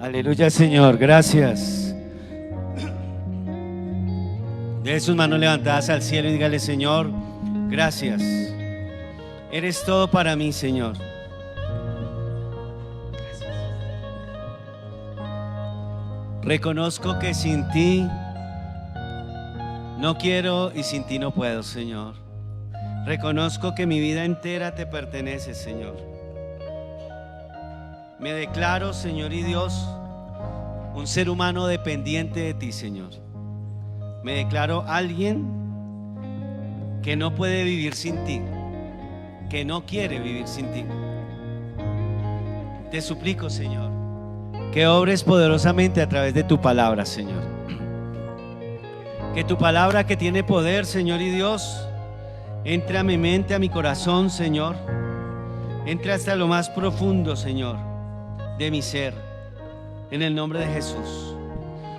Aleluya, Señor, gracias. De sus manos levantadas al cielo y dígale: Señor, gracias. Eres todo para mí, Señor. Reconozco que sin ti no quiero y sin ti no puedo, Señor. Reconozco que mi vida entera te pertenece, Señor. Me declaro, Señor y Dios, un ser humano dependiente de ti, Señor. Me declaro alguien que no puede vivir sin ti, que no quiere vivir sin ti. Te suplico, Señor, que obres poderosamente a través de tu palabra, Señor. Que tu palabra, que tiene poder, Señor y Dios, entre a mi mente, a mi corazón, Señor. Entre hasta lo más profundo, Señor, de mi ser, en el nombre de Jesús.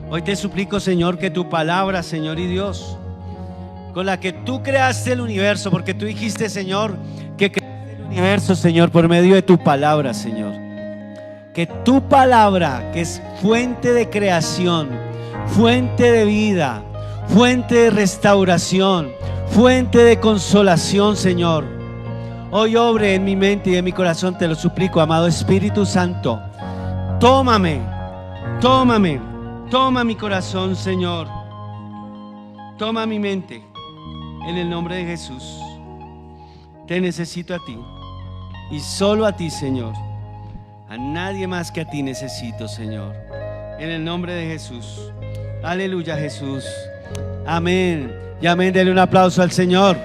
Hoy te suplico, Señor, que tu palabra, Señor y Dios, con la que tú creaste el universo, porque tú dijiste, Señor, que creaste el universo, Señor, por medio de tu palabra, Señor. Que tu palabra, que es fuente de creación, fuente de vida, fuente de restauración, fuente de consolación, Señor, hoy obre en mi mente y en mi corazón. Te lo suplico, amado Espíritu Santo. Tómame, tómame, toma mi corazón, Señor. Toma mi mente, en el nombre de Jesús. Te necesito a ti y solo a ti, Señor. A nadie más que a ti necesito, Señor. En el nombre de Jesús. Aleluya, Jesús. Amén y amén. Denle un aplauso al Señor.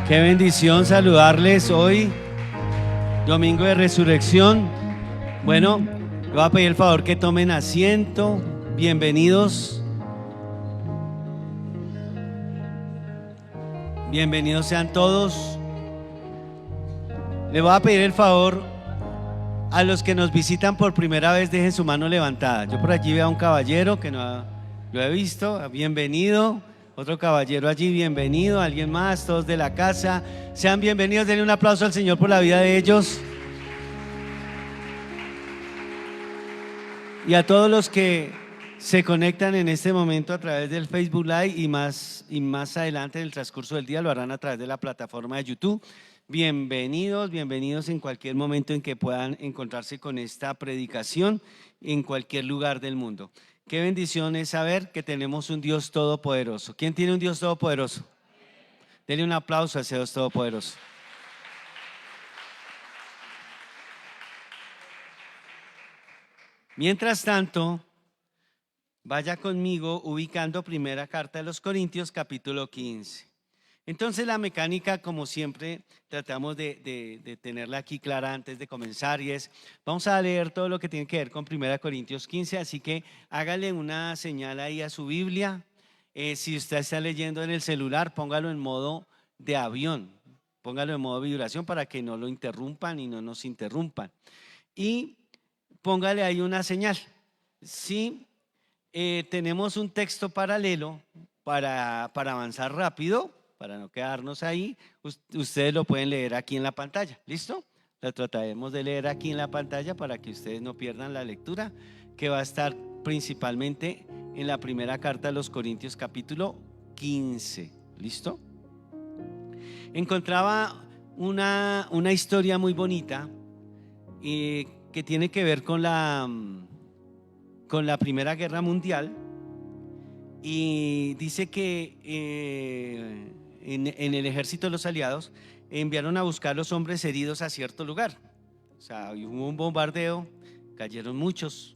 Qué bendición saludarles hoy, domingo de resurrección. Bueno, le voy a pedir el favor que tomen asiento. Bienvenidos. Bienvenidos sean todos. Le voy a pedir el favor a los que nos visitan por primera vez, dejen su mano levantada. Yo por allí veo a un caballero que no lo he visto. Bienvenido. Otro caballero allí, bienvenido. Alguien más, todos de la casa, sean bienvenidos. Denle un aplauso al Señor por la vida de ellos. Y a todos los que se conectan en este momento a través del Facebook Live y más adelante en el transcurso del día lo harán a través de la plataforma de YouTube. Bienvenidos, bienvenidos en cualquier momento en que puedan encontrarse con esta predicación en cualquier lugar del mundo. Qué bendición es saber que tenemos un Dios todopoderoso. ¿Quién tiene un Dios todopoderoso? Denle un aplauso a ese Dios todopoderoso. Mientras tanto, vaya conmigo ubicando primera carta de los Corintios, capítulo 15. Entonces la mecánica, como siempre, tratamos de tenerla aquí clara antes de comenzar, y es, vamos a leer todo lo que tiene que ver con 1 Corintios 15, así que hágale una señal ahí a su Biblia. Si usted está leyendo en el celular, póngalo en modo de avión, póngalo en modo de vibración para que no lo interrumpan y no nos interrumpan. Y póngale ahí una señal. Si tenemos un texto paralelo para avanzar rápido, para no quedarnos ahí, ustedes lo pueden leer aquí en la pantalla. ¿Listo? Lo trataremos de leer aquí en la pantalla para que ustedes no pierdan la lectura, que va a estar principalmente en la primera carta de los Corintios, capítulo 15. ¿Listo? Encontraba una historia muy bonita que tiene que ver con la Primera Guerra Mundial, y dice que en el ejército de los aliados enviaron a buscar los hombres heridos a cierto lugar. O sea, hubo un bombardeo, cayeron muchos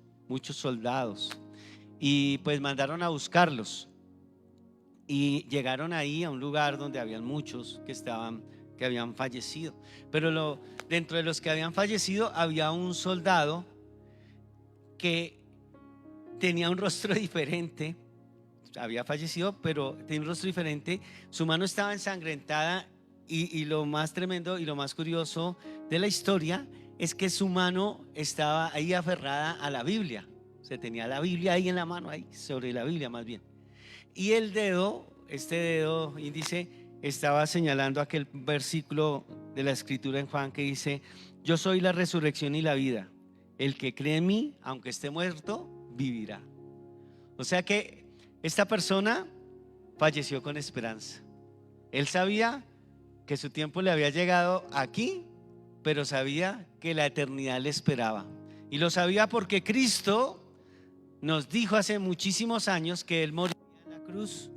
soldados, y pues mandaron a buscarlos, y llegaron ahí a un lugar donde habían muchos que habían fallecido. Pero dentro de los que habían fallecido había un soldado que tenía un rostro diferente. Había fallecido, pero tenía un rostro diferente. Su mano estaba ensangrentada, y lo más tremendo y lo más curioso de la historia es que su mano estaba ahí aferrada a la Biblia. Se tenía la Biblia ahí en la mano, ahí sobre la Biblia más bien. Y este dedo índice, estaba señalando aquel versículo de la escritura en Juan que dice: yo soy la resurrección y la vida. El que cree en mí, aunque esté muerto, vivirá. O sea que esta persona falleció con esperanza. Él sabía que su tiempo le había llegado aquí, pero sabía que la eternidad le esperaba. Y lo sabía porque Cristo nos dijo hace muchísimos años que Él moriría en la cruz,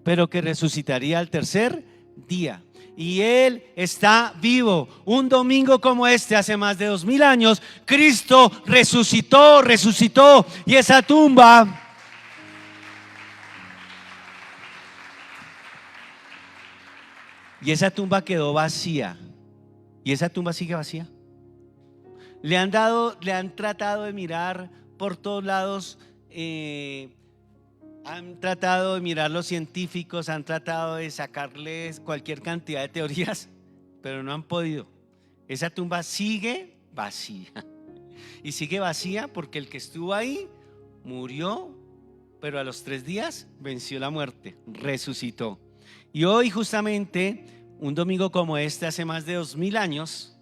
pero que resucitaría al tercer día. Y Él está vivo. Un domingo como este, hace más de 2000 años, Cristo resucitó. Y esa tumba quedó vacía. Y esa tumba sigue vacía. Le han tratado de mirar por todos lados. Han tratado de mirar los científicos, han tratado de sacarles cualquier cantidad de teorías, pero no han podido. Esa tumba sigue vacía. Y sigue vacía porque el que estuvo ahí murió, pero a los 3 días venció la muerte, resucitó. Y hoy, justamente, un domingo como este, hace más de 2000 años,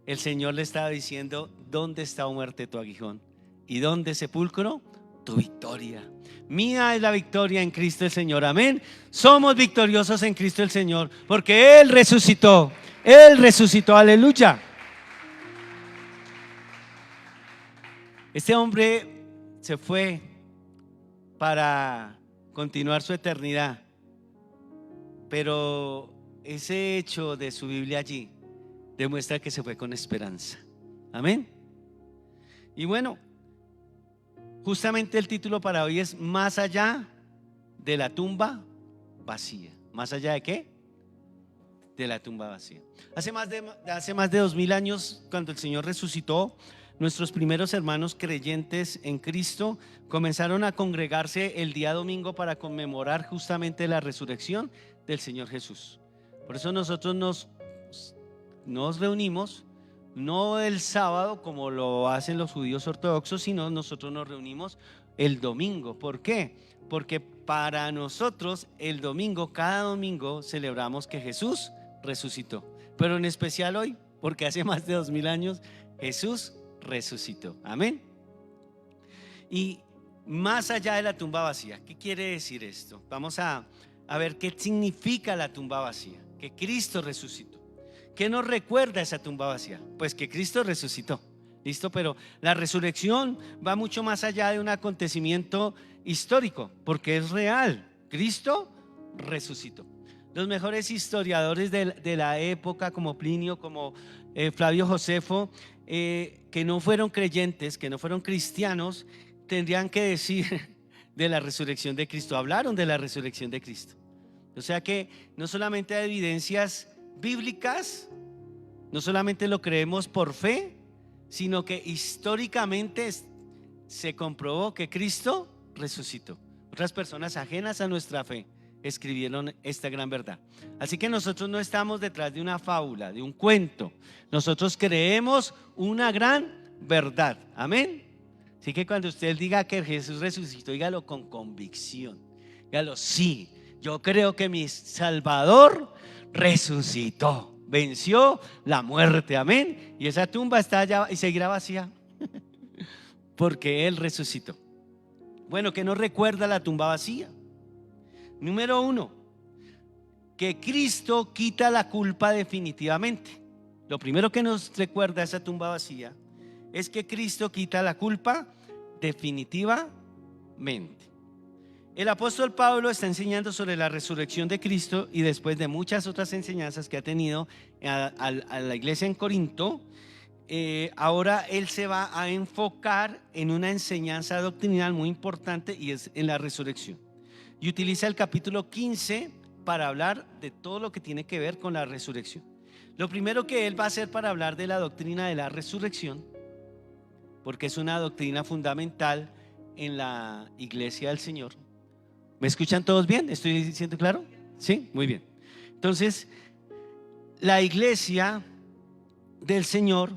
el Señor le estaba diciendo: ¿dónde está, oh muerte, tu aguijón? ¿Y dónde, sepulcro, tu victoria? Mía es la victoria en Cristo el Señor. Amén. Somos victoriosos en Cristo el Señor, porque Él resucitó. Aleluya. Este hombre se fue para continuar su eternidad, pero ese hecho de su Biblia allí demuestra que se fue con esperanza. Amén. Y bueno, justamente el título para hoy es: más allá de la tumba vacía. ¿Más allá de qué? De la tumba vacía. Hace más de 2000 años, cuando el Señor resucitó, nuestros primeros hermanos creyentes en Cristo comenzaron a congregarse el día domingo para conmemorar justamente la resurrección del Señor Jesús. Por eso nosotros nos reunimos no el sábado como lo hacen los judíos ortodoxos, sino nosotros nos reunimos el domingo. ¿Por qué? Porque para nosotros el domingo, cada domingo, celebramos que Jesús resucitó. Pero en especial hoy, porque hace más de 2000 años Jesús resucitó. Amén. Y más allá de la tumba vacía, ¿qué quiere decir esto? Vamos a ver qué significa la tumba vacía, que Cristo resucitó. ¿Qué nos recuerda esa tumba vacía? Pues que Cristo resucitó. ¿Listo? Pero la resurrección va mucho más allá de un acontecimiento histórico, porque es real. Cristo resucitó. Los mejores historiadores de la época, como Plinio, como Flavio Josefo, que no fueron creyentes, que no fueron cristianos, tendrían que decir de la resurrección de Cristo. Hablaron de la resurrección de Cristo. O sea que no solamente hay evidencias bíblicas, no solamente lo creemos por fe, sino que históricamente se comprobó que Cristo resucitó. Otras personas ajenas a nuestra fe escribieron esta gran verdad. Así que nosotros no estamos detrás de una fábula, de un cuento. Nosotros creemos una gran verdad. Amén. Así que cuando usted diga que Jesús resucitó, dígalo con convicción. Dígalo: sí, yo creo que mi Salvador resucitó, venció la muerte. Amén. Y esa tumba está allá y seguirá vacía porque Él resucitó. Bueno, ¿qué nos recuerda la tumba vacía? Número 1, que Cristo quita la culpa definitivamente. Lo primero que nos recuerda esa tumba vacía es que Cristo quita la culpa definitivamente. El apóstol Pablo está enseñando sobre la resurrección de Cristo, y después de muchas otras enseñanzas que ha tenido a la iglesia en Corinto, ahora él se va a enfocar en una enseñanza doctrinal muy importante, y es en la resurrección. Y utiliza el capítulo 15 para hablar de todo lo que tiene que ver con la resurrección. Lo primero que él va a hacer para hablar de la doctrina de la resurrección, porque es una doctrina fundamental en la iglesia del Señor. ¿Me escuchan todos bien? ¿Estoy diciendo claro? Sí, muy bien. Entonces, la iglesia del Señor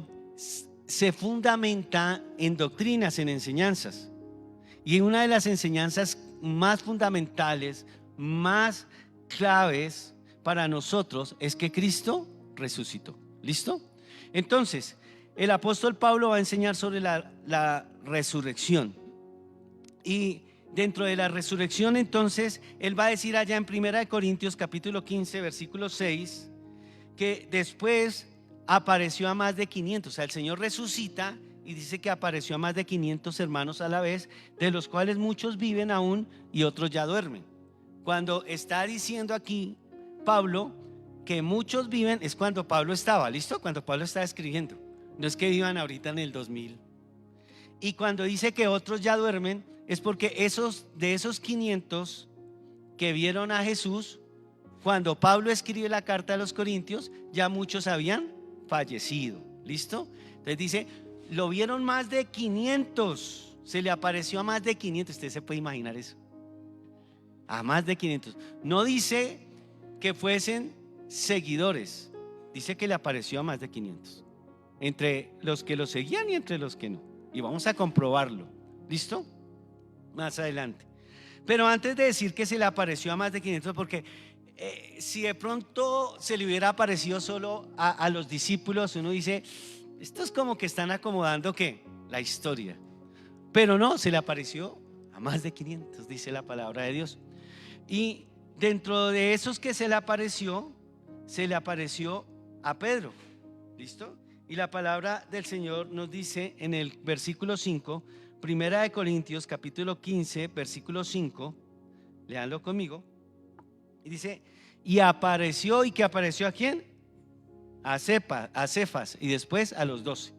se fundamenta en doctrinas, en enseñanzas. Y una de las enseñanzas más fundamentales, más claves para nosotros, es que Cristo resucitó. ¿Listo? Entonces, el apóstol Pablo va a enseñar sobre la resurrección. Y dentro de la resurrección, entonces, él va a decir allá en 1 Corintios capítulo 15, versículo 6, que después apareció a más de 500. O sea, el Señor resucita y dice que apareció a más de 500 hermanos a la vez, de los cuales muchos viven aún y otros ya duermen. Cuando está diciendo aquí Pablo que muchos viven, es cuando Pablo estaba, ¿listo? Cuando Pablo estaba escribiendo. No es que vivan ahorita en el 2000. Y cuando dice que otros ya duermen, es porque de esos 500 que vieron a Jesús, cuando Pablo escribe la carta a los Corintios, ya muchos habían fallecido. ¿Listo? Entonces dice, lo vieron más de 500, se le apareció a más de 500. Usted se puede imaginar eso, a más de 500. No dice que fuesen seguidores, dice que le apareció a más de 500, entre los que lo seguían y entre los que no. Y vamos a comprobarlo. ¿Listo? Más adelante. Pero antes de decir que se le apareció a más de 500, porque si de pronto se le hubiera aparecido solo a los discípulos, uno dice, estos como que están acomodando ¿qué? La historia. Pero no, se le apareció a más de 500, dice la palabra de Dios. Y dentro de esos que se le apareció a Pedro. ¿Listo? Y la palabra del Señor nos dice en el versículo 5, 1 Corintios capítulo 15, versículo 5, léanlo conmigo. Y dice, y apareció, ¿y que apareció a quién? A Cefas, y después a los 12.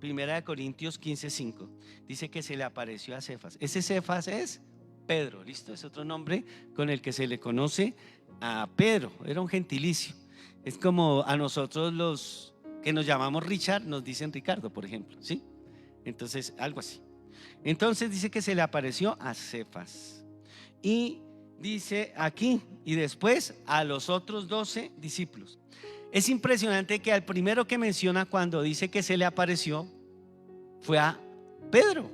1 Corintios 15, 5. Dice que se le apareció a Cefas. Ese Cefas es Pedro, ¿listo? Es otro nombre con el que se le conoce a Pedro. Era un gentilicio. Es como a nosotros los que nos llamamos Richard, nos dicen Ricardo, por ejemplo, ¿sí? Entonces, algo así. Entonces dice que se le apareció a Cefas. Y dice aquí, y después a los otros 12 discípulos. Es impresionante que al primero que menciona cuando dice que se le apareció fue a Pedro.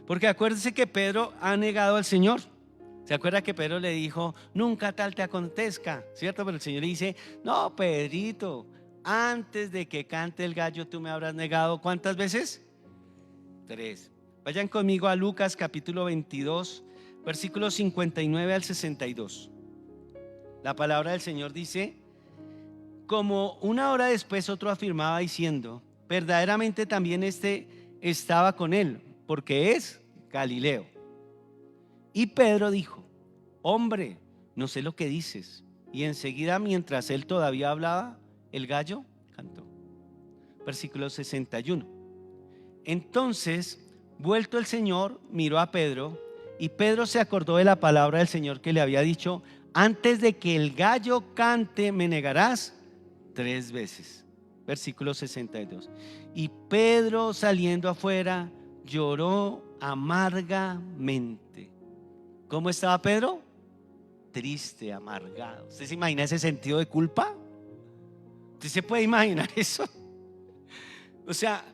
Porque acuérdense que Pedro ha negado al Señor. ¿Se acuerda que Pedro le dijo, nunca tal te acontezca? ¿Cierto? Pero el Señor le dice, no, Pedrito, antes de que cante el gallo tú me habrás negado. ¿Cuántas veces? 3. Vayan conmigo a Lucas capítulo 22, versículos 59 al 62. La palabra del Señor dice, como una hora después otro afirmaba diciendo, verdaderamente también este estaba con él, porque es Galileo. Y Pedro dijo, hombre, no sé lo que dices. Y enseguida, mientras él todavía hablaba, el gallo cantó. Versículo 61. Entonces, vuelto el Señor, miró a Pedro, y Pedro se acordó de la palabra del Señor que le había dicho, antes de que el gallo cante, me negarás 3 veces. Versículo 62. Y Pedro, saliendo afuera, lloró amargamente. ¿Cómo estaba Pedro? Triste, amargado. ¿Usted se imagina ese sentido de culpa? ¿Usted se puede imaginar eso? O sea,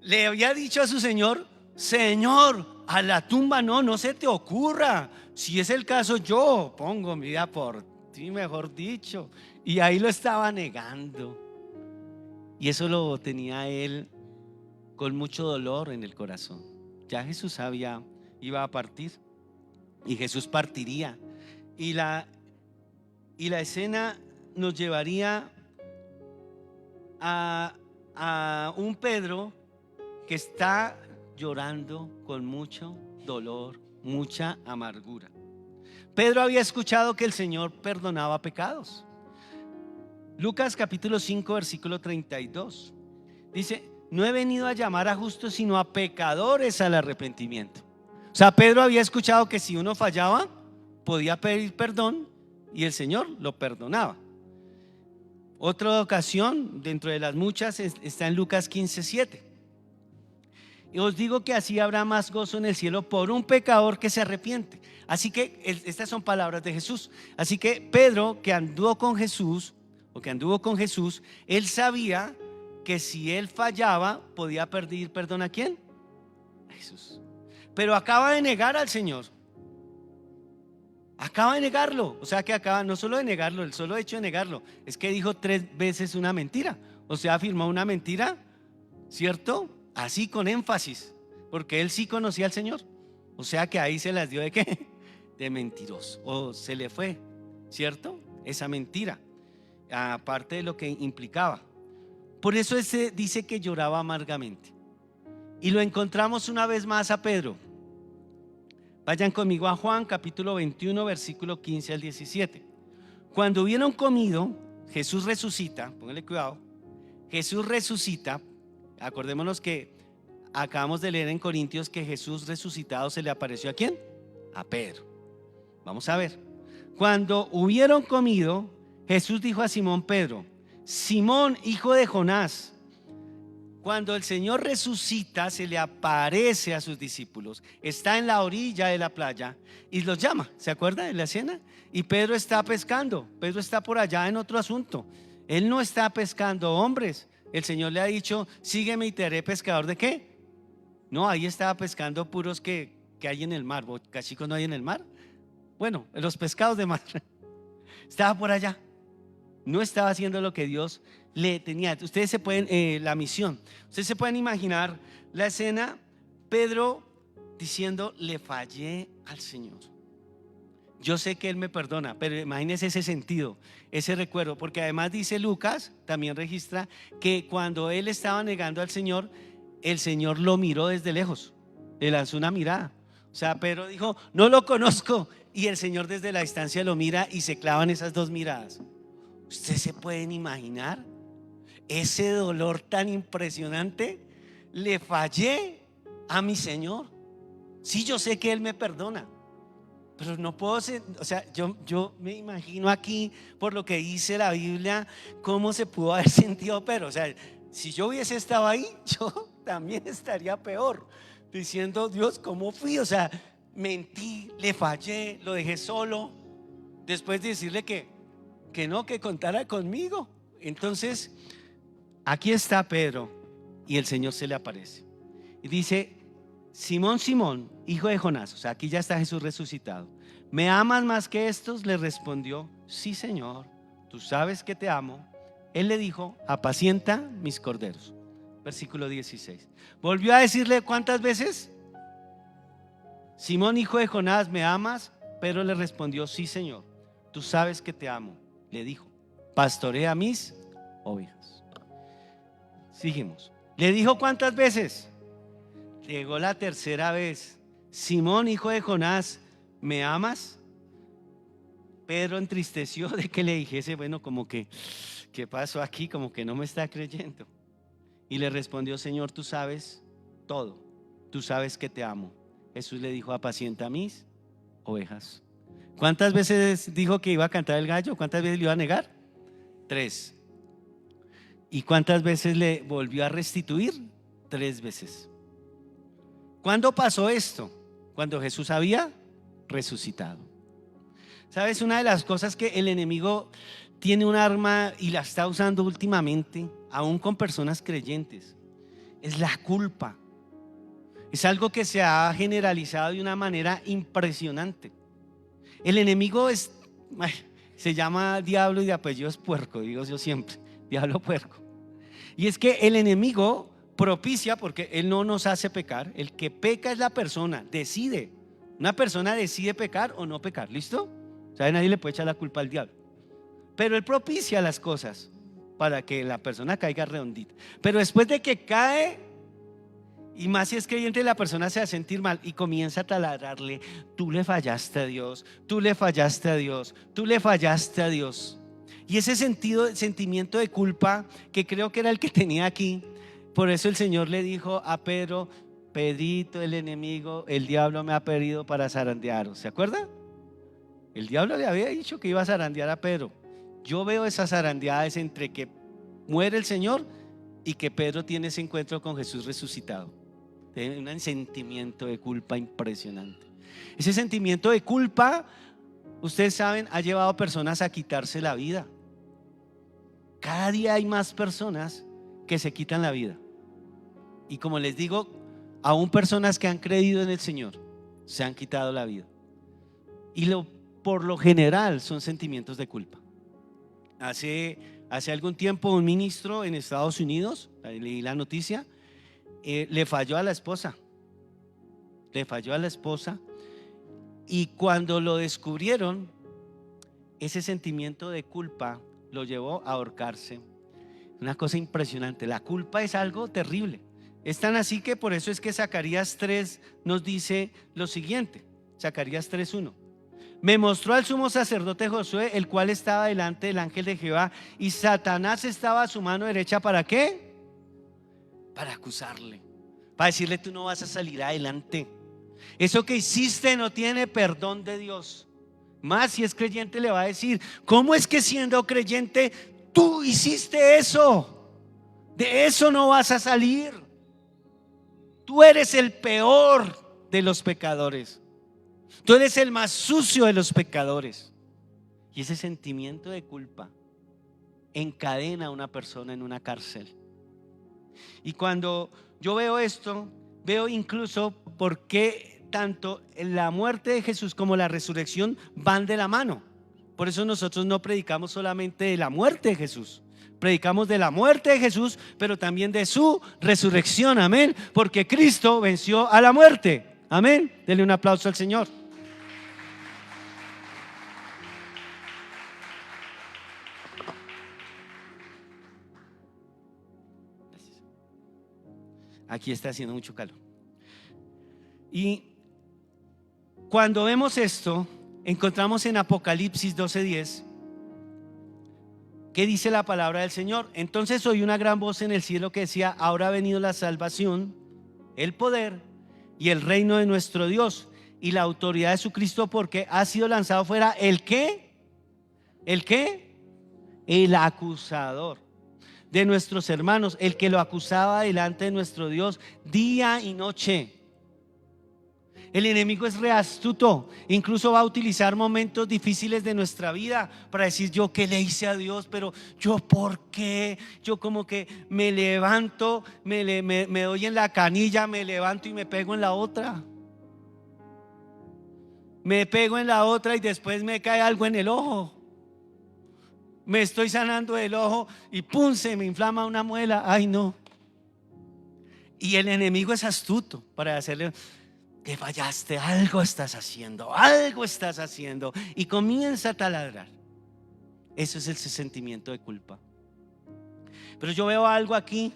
le había dicho a su Señor, Señor, a la tumba no se te ocurra. Si es el caso, yo pongo mi vida por ti, mejor dicho. Y ahí lo estaba negando. Y eso lo tenía él con mucho dolor en el corazón. Ya Jesús iba a partir. Y Jesús partiría. Y la escena nos llevaría a un Pedro que está llorando con mucho dolor, mucha amargura. Pedro había escuchado que el Señor perdonaba pecados. Lucas capítulo 5 versículo 32 dice, no he venido a llamar a justos sino a pecadores al arrepentimiento. O sea, Pedro había escuchado que si uno fallaba podía pedir perdón y el Señor lo perdonaba. Otra ocasión dentro de las muchas está en Lucas 15:7. Y os digo que así habrá más gozo en el cielo por un pecador que se arrepiente. Así que estas son palabras de Jesús. Así que Pedro, que anduvo con Jesús, él sabía que si él fallaba podía pedir perdón ¿a quién? A Jesús. Pero acaba de negar al Señor. Acaba de negarlo. O sea que acaba no solo de negarlo, el solo hecho de negarlo es que dijo 3 veces una mentira. O sea, afirmó una mentira, ¿cierto? Así con énfasis, porque él sí conocía al Señor. O sea que ahí se las dio ¿de qué? De mentiroso, o se le fue, ¿cierto? Esa mentira, aparte de lo que implicaba. Por eso ese dice que lloraba amargamente. Y lo encontramos una vez más a Pedro. Vayan conmigo a Juan capítulo 21, versículo 15 al 17. Cuando hubieron comido, Jesús resucita, pónganle cuidado, Jesús resucita. Acordémonos que acabamos de leer en Corintios que Jesús resucitado se le apareció ¿a quién? A Pedro. Vamos a ver. Cuando hubieron comido, Jesús dijo a Simón Pedro: Simón, hijo de Jonás. Cuando el Señor resucita, se le aparece a sus discípulos. Está en la orilla de la playa y los llama. ¿Se acuerdan de la escena? Y Pedro está pescando. Pedro está por allá en otro asunto. Él no está pescando hombres. El Señor le ha dicho: sígueme y te haré pescador ¿de qué? No, ahí estaba pescando puros que hay en el mar. ¿Cachicos no hay en el mar? Bueno, los pescados de mar. Estaba por allá. No estaba haciendo lo que Dios le tenía. Ustedes se pueden, la misión. Ustedes se pueden imaginar la escena. Pedro diciendo: le fallé al Señor. Yo sé que Él me perdona, pero imagínense ese sentido, ese recuerdo, porque además dice Lucas, también registra que cuando él estaba negando al Señor, el Señor lo miró desde lejos, le lanzó una mirada. O sea, Pedro dijo: no lo conozco, y el Señor desde la distancia lo mira y se clavan esas dos miradas. ¿Ustedes se pueden imaginar ese dolor tan impresionante? Le fallé a mi Señor. Sí, yo sé que Él me perdona, pero no puedo ser, o sea, yo me imagino aquí, por lo que dice la Biblia, cómo se pudo haber sentido Pedro. O sea, si yo hubiese estado ahí, yo también estaría peor, diciendo: Dios, ¿cómo fui? O sea, mentí, le fallé, lo dejé solo, después de decirle que no, que contara conmigo. Entonces, aquí está Pedro y el Señor se le aparece y dice: Simón, Simón, hijo de Jonás. O sea, aquí ya está Jesús resucitado. ¿Me amas más que estos? Le respondió: sí, Señor, tú sabes que te amo. Él le dijo: apacienta mis corderos. Versículo 16. Volvió a decirle: ¿cuántas veces? Simón, hijo de Jonás, ¿me amas? Pedro le respondió: sí, Señor, tú sabes que te amo. Le dijo: pastorea mis ovejas. Seguimos. Le dijo: ¿cuántas veces? Llegó la tercera vez: Simón, hijo de Jonás, ¿me amas? Pedro entristeció de que le dijese, bueno, como que, ¿qué pasó aquí? Como que no me está creyendo. Y le respondió: Señor, tú sabes todo, tú sabes que te amo. Jesús le dijo: apacienta mis ovejas. ¿Cuántas veces dijo que iba a cantar el gallo? ¿Cuántas veces le iba a negar? 3. ¿Y cuántas veces le volvió a restituir? 3 veces. ¿Cuándo pasó esto? Cuando Jesús había resucitado. ¿Sabes? Una de las cosas que el enemigo tiene un arma y la está usando últimamente, aún con personas creyentes, es la culpa. Es algo que se ha generalizado de una manera impresionante. El enemigo se llama diablo y de apellido es puerco, digo yo siempre, diablo puerco. Y es que el enemigo propicia, porque él no nos hace pecar. El que peca es la persona, decide. Una persona decide pecar o no pecar, ¿listo? O sea, nadie le puede echar la culpa al diablo, pero él propicia las cosas para que la persona caiga redondita. Pero después de que cae, y más si es creyente, la persona se va a sentir mal y comienza a taladrarle: tú le fallaste a Dios, tú le fallaste a Dios, tú le fallaste a Dios. Y ese sentimiento de culpa, que creo que era el que tenía aquí, por eso el Señor le dijo a Pedro: Pedrito, el enemigo, el diablo me ha pedido para zarandearos. ¿Se acuerda? El diablo le había dicho que iba a zarandear a Pedro. Yo veo esas zarandeadas entre que muere el Señor y que Pedro tiene ese encuentro con Jesús resucitado. Tiene un sentimiento de culpa impresionante. Ese sentimiento de culpa, ustedes saben, ha llevado a personas a quitarse la vida. Cada día hay más personas que se quitan la vida. Y como les digo, aún personas que han creído en el Señor se han quitado la vida. Y por lo general son sentimientos de culpa. Hace Hace algún tiempo un ministro en Estados Unidos, leí la noticia, le falló a la esposa. Le falló a la esposa. Y cuando lo descubrieron, ese sentimiento de culpa lo llevó a ahorcarse. Una cosa impresionante. La culpa es algo terrible. Es tan así que por eso es que Zacarías 3 nos dice lo siguiente. Zacarías 3:1. Me mostró al sumo sacerdote Josué, el cual estaba delante del ángel de Jehová, y Satanás estaba a su mano derecha. ¿Para qué? Para acusarle, para decirle: tú no vas a salir adelante. Eso que hiciste no tiene perdón de Dios. Más si es creyente le va a decir: ¿cómo es que siendo creyente tú hiciste eso? De eso no vas a salir. Tú eres el peor de los pecadores. Tú eres el más sucio de los pecadores. Y ese sentimiento de culpa encadena a una persona en una cárcel. Y cuando yo veo esto, veo incluso por qué tanto la muerte de Jesús como la resurrección van de la mano. Por eso nosotros no predicamos solamente de la muerte de Jesús, predicamos de la muerte de Jesús, pero también de su resurrección. Amén. Porque Cristo venció a la muerte. Amén. Denle un aplauso al Señor. Aquí está haciendo mucho calor. Y cuando vemos esto, encontramos en Apocalipsis 12:10 que dice la palabra del Señor: entonces oí una gran voz en el cielo que decía: ahora ha venido la salvación, el poder y el reino de nuestro Dios y la autoridad de su Cristo, porque ha sido lanzado fuera el ¿qué? ¿El qué? El acusador de nuestros hermanos, el que lo acusaba delante de nuestro Dios día y noche. El enemigo es re astuto, incluso va a utilizar momentos difíciles de nuestra vida para decir: yo qué le hice a Dios, pero yo por qué, yo como que me levanto, me doy en la canilla, me levanto y me pego en la otra. Me pego en la otra y después me cae algo en el ojo. Me estoy sanando el ojo y pum, se me inflama una muela. Ay, no. Y el enemigo es astuto para hacerle: te fallaste, algo estás haciendo, algo estás haciendo. Y comienza a taladrar. Eso es el sentimiento de culpa. Pero yo veo algo aquí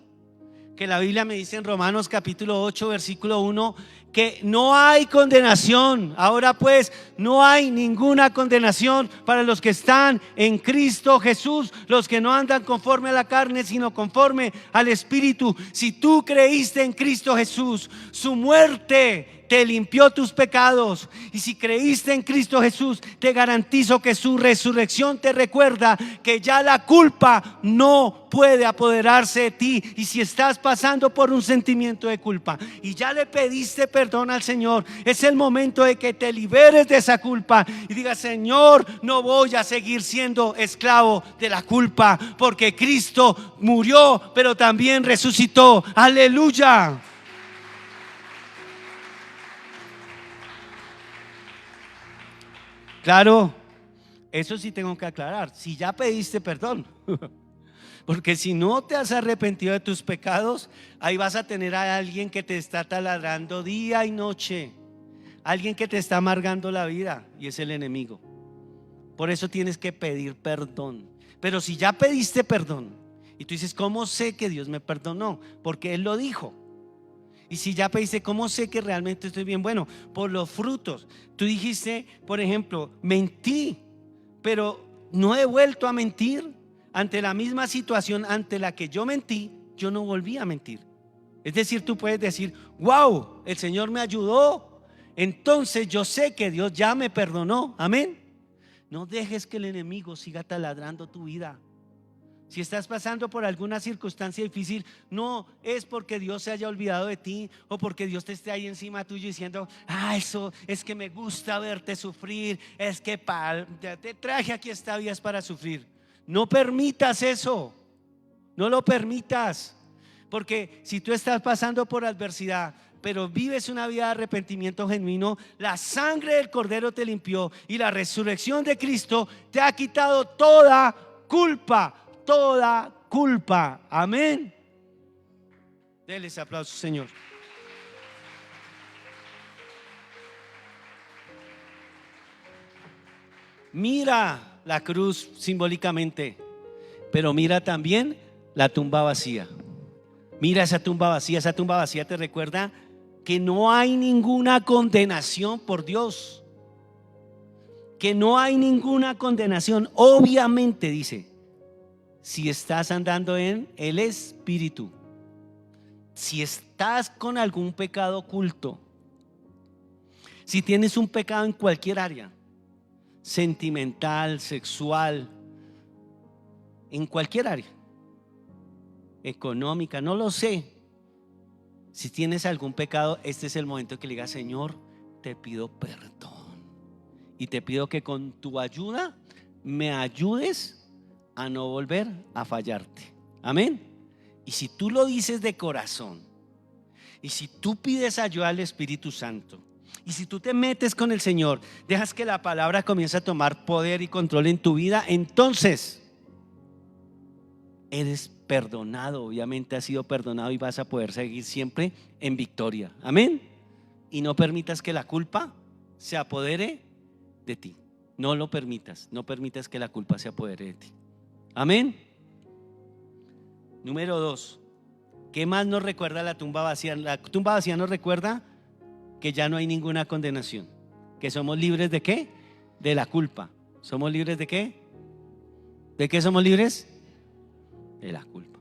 que la Biblia me dice en Romanos capítulo 8 versículo 1, que no hay condenación. Ahora pues no hay ninguna condenación para los que están en Cristo Jesús, los que no andan conforme a la carne, sino conforme al Espíritu. Si tú creíste en Cristo Jesús, su muerte te limpió tus pecados, y si creíste en Cristo Jesús, te garantizo que su resurrección te recuerda que ya la culpa no puede apoderarse de ti. Y si estás pasando por un sentimiento de culpa y ya le pediste perdón al Señor, es el momento de que te liberes de esa culpa y digas: Señor, no voy a seguir siendo esclavo de la culpa, porque Cristo murió pero también resucitó. Aleluya. Claro, eso sí tengo que aclarar: si ya pediste perdón. Porque si no te has arrepentido de tus pecados, ahí vas a tener a alguien que te está taladrando día y noche, alguien que te está amargando la vida, y es el enemigo. Por eso tienes que pedir perdón. Pero si ya pediste perdón y tú dices: ¿cómo sé que Dios me perdonó? Porque Él lo dijo. Y si ya pediste: ¿cómo sé que realmente estoy bien? Bueno, por los frutos. Tú dijiste, por ejemplo: mentí, pero no he vuelto a mentir. Ante la misma situación ante la que yo mentí, yo no volví a mentir. Es decir, tú puedes decir: wow, el Señor me ayudó, entonces yo sé que Dios ya me perdonó. Amén. No dejes que el enemigo siga taladrando tu vida. Si estás pasando por alguna circunstancia difícil, no es porque Dios se haya olvidado de ti, o porque Dios te esté ahí encima tuyo diciendo: eso es que me gusta verte sufrir, es que te traje aquí esta vida es para sufrir. No permitas eso, no lo permitas. Porque si tú estás pasando por adversidad, pero vives una vida de arrepentimiento genuino, la sangre del Cordero te limpió, y la resurrección de Cristo te ha quitado toda culpa, toda culpa. Amén. Denles aplausos, Señor. Mira la cruz simbólicamente, pero mira también la tumba vacía. Mira esa tumba vacía. Esa tumba vacía te recuerda que no hay ninguna condenación por Dios. Que no hay ninguna condenación. Obviamente, dice, si estás andando en el Espíritu, si estás con algún pecado oculto, si tienes un pecado en cualquier área, sentimental, sexual, en cualquier área, económica, no lo sé. Si tienes algún pecado, este es el momento que le digas: Señor, te pido perdón y te pido que con tu ayuda me ayudes a no volver a fallarte. Amén. Y si tú lo dices de corazón, y si tú pides ayuda al Espíritu Santo, y si tú te metes con el Señor, dejas que la palabra comience a tomar poder y control en tu vida, entonces eres perdonado. Obviamente has sido perdonado y vas a poder seguir siempre en victoria. Amén. Y no permitas que la culpa se apodere de ti. No lo permitas. No permitas que la culpa se apodere de ti. Amén. Número 2. ¿Qué más nos recuerda la tumba vacía? La tumba vacía nos recuerda que ya no hay ninguna condenación, que somos libres ¿de qué? De la culpa. ¿Somos libres de qué? ¿De qué somos libres? De la culpa.